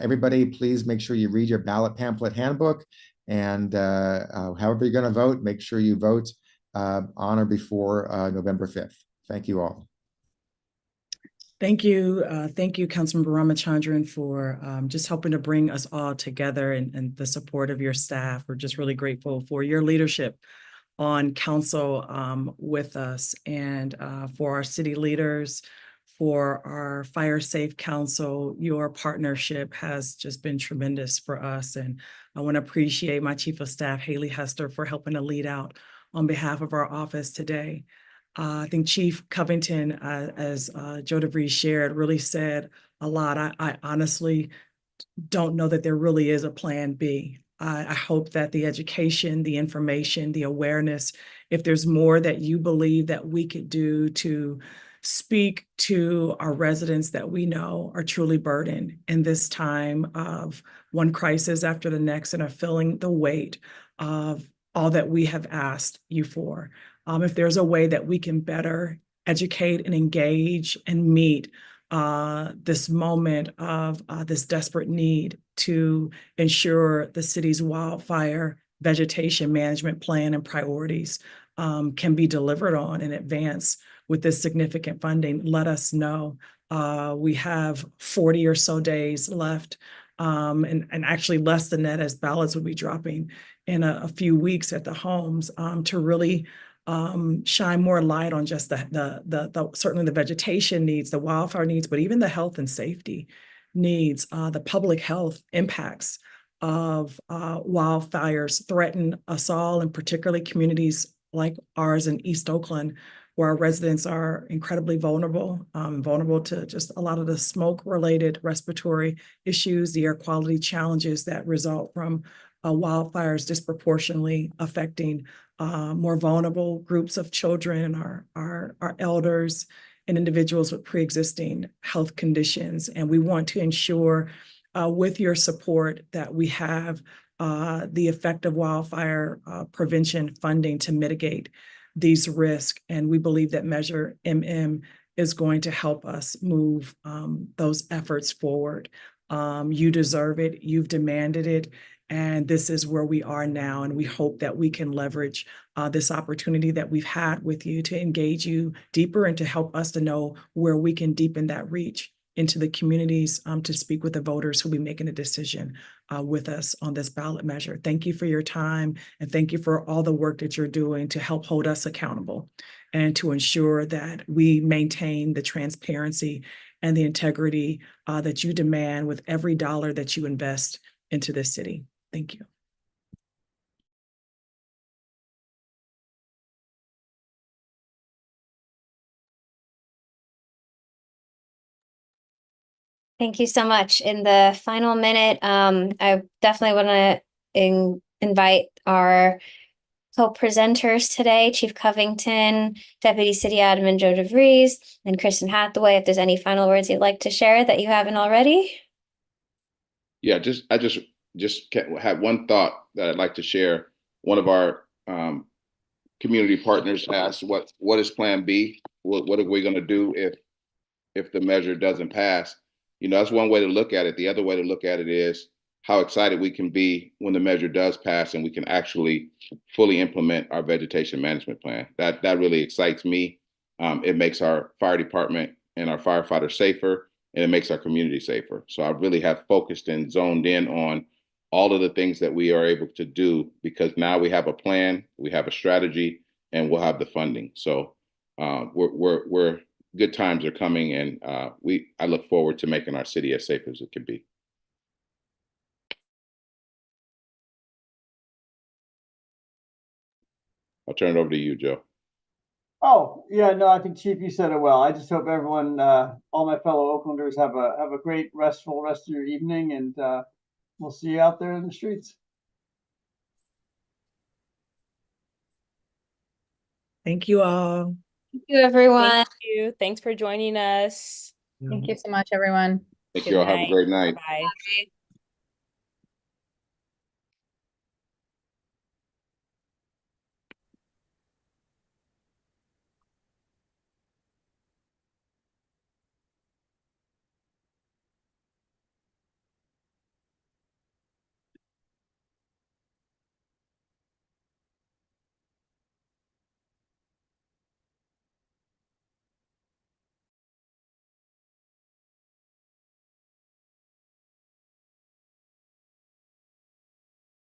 everybody, please make sure you read your ballot pamphlet handbook, and however you're going to vote, make sure you vote on or before November 5th. Thank you all. Thank you, Councilmember Ramachandran, for just helping to bring us all together and the support of your staff. We're just really grateful for your leadership on council with us, and for our city leaders, for our Fire Safe Council. Your partnership has just been tremendous for us, and I want to appreciate my Chief of Staff, Haley Hester, for helping to lead out on behalf of our office today. I think Chief Covington, as Joe DeVries shared, really said a lot. I honestly don't know that there really is a plan B. I hope that the education, the information, the awareness, if there's more that you believe that we could do to speak to our residents that we know are truly burdened in this time of one crisis after the next and are feeling the weight of all that we have asked you for. If there's a way that we can better educate and engage and meet this moment of this desperate need to ensure the city's wildfire vegetation management plan and priorities can be delivered on in advance with this significant funding, let us know. We have 40 or so days left, and actually less than that, as ballots will be dropping in a few weeks at the homes, to really shine more light on just the certainly the vegetation needs, the wildfire needs, but even the health and safety needs. The public health impacts of wildfires threaten us all, and particularly communities like ours in East Oakland, where our residents are incredibly vulnerable to just a lot of the smoke-related respiratory issues, the air quality challenges that result from wildfires disproportionately affecting more vulnerable groups of children, our elders, and individuals with pre-existing health conditions. And we want to ensure with your support that we have the effective wildfire prevention funding to mitigate these risks. And we believe that Measure MM is going to help us move those efforts forward. You deserve it, you've demanded it, and this is where we are now. And we hope that we can leverage this opportunity that we've had with you to engage you deeper and to help us to know where we can deepen that reach into the communities, to speak with the voters who'll be making a decision with us on this ballot measure. Thank you for your time, and thank you for all the work that you're doing to help hold us accountable and to ensure that we maintain the transparency and the integrity that you demand with every dollar that you invest into this city. Thank you. Thank you so much. In the final minute, I definitely want to invite our co-presenters today, Chief Covington, Deputy City Admin Joe DeVries, and Kristen Hathaway, if there's any final words you'd like to share that you haven't already. Yeah, I just had one thought that I'd like to share. One of our community partners asked, what is Plan B? What are we going to do if the measure doesn't pass? You know, that's one way to look at it. The other way to look at it is how excited we can be when the measure does pass and we can actually fully implement our vegetation management plan. That really excites me. It makes our fire department and our firefighters safer, and it makes our community safer. So I really have focused and zoned in on all of the things that we are able to do, because now we have a plan, we have a strategy, and we'll have the funding. So we're good times are coming, and I look forward to making our city as safe as it can be. I'll turn it over to you, Joe. Oh, yeah, no, I think Chief, you said it well. I just hope everyone, all my fellow Oaklanders have a great restful rest of your evening, and we'll see you out there in the streets. Thank you all. Thank you, everyone. Thank you. Thanks for joining us. Thank you so much, everyone. Thank Good you all. Have a night. great night. Bye.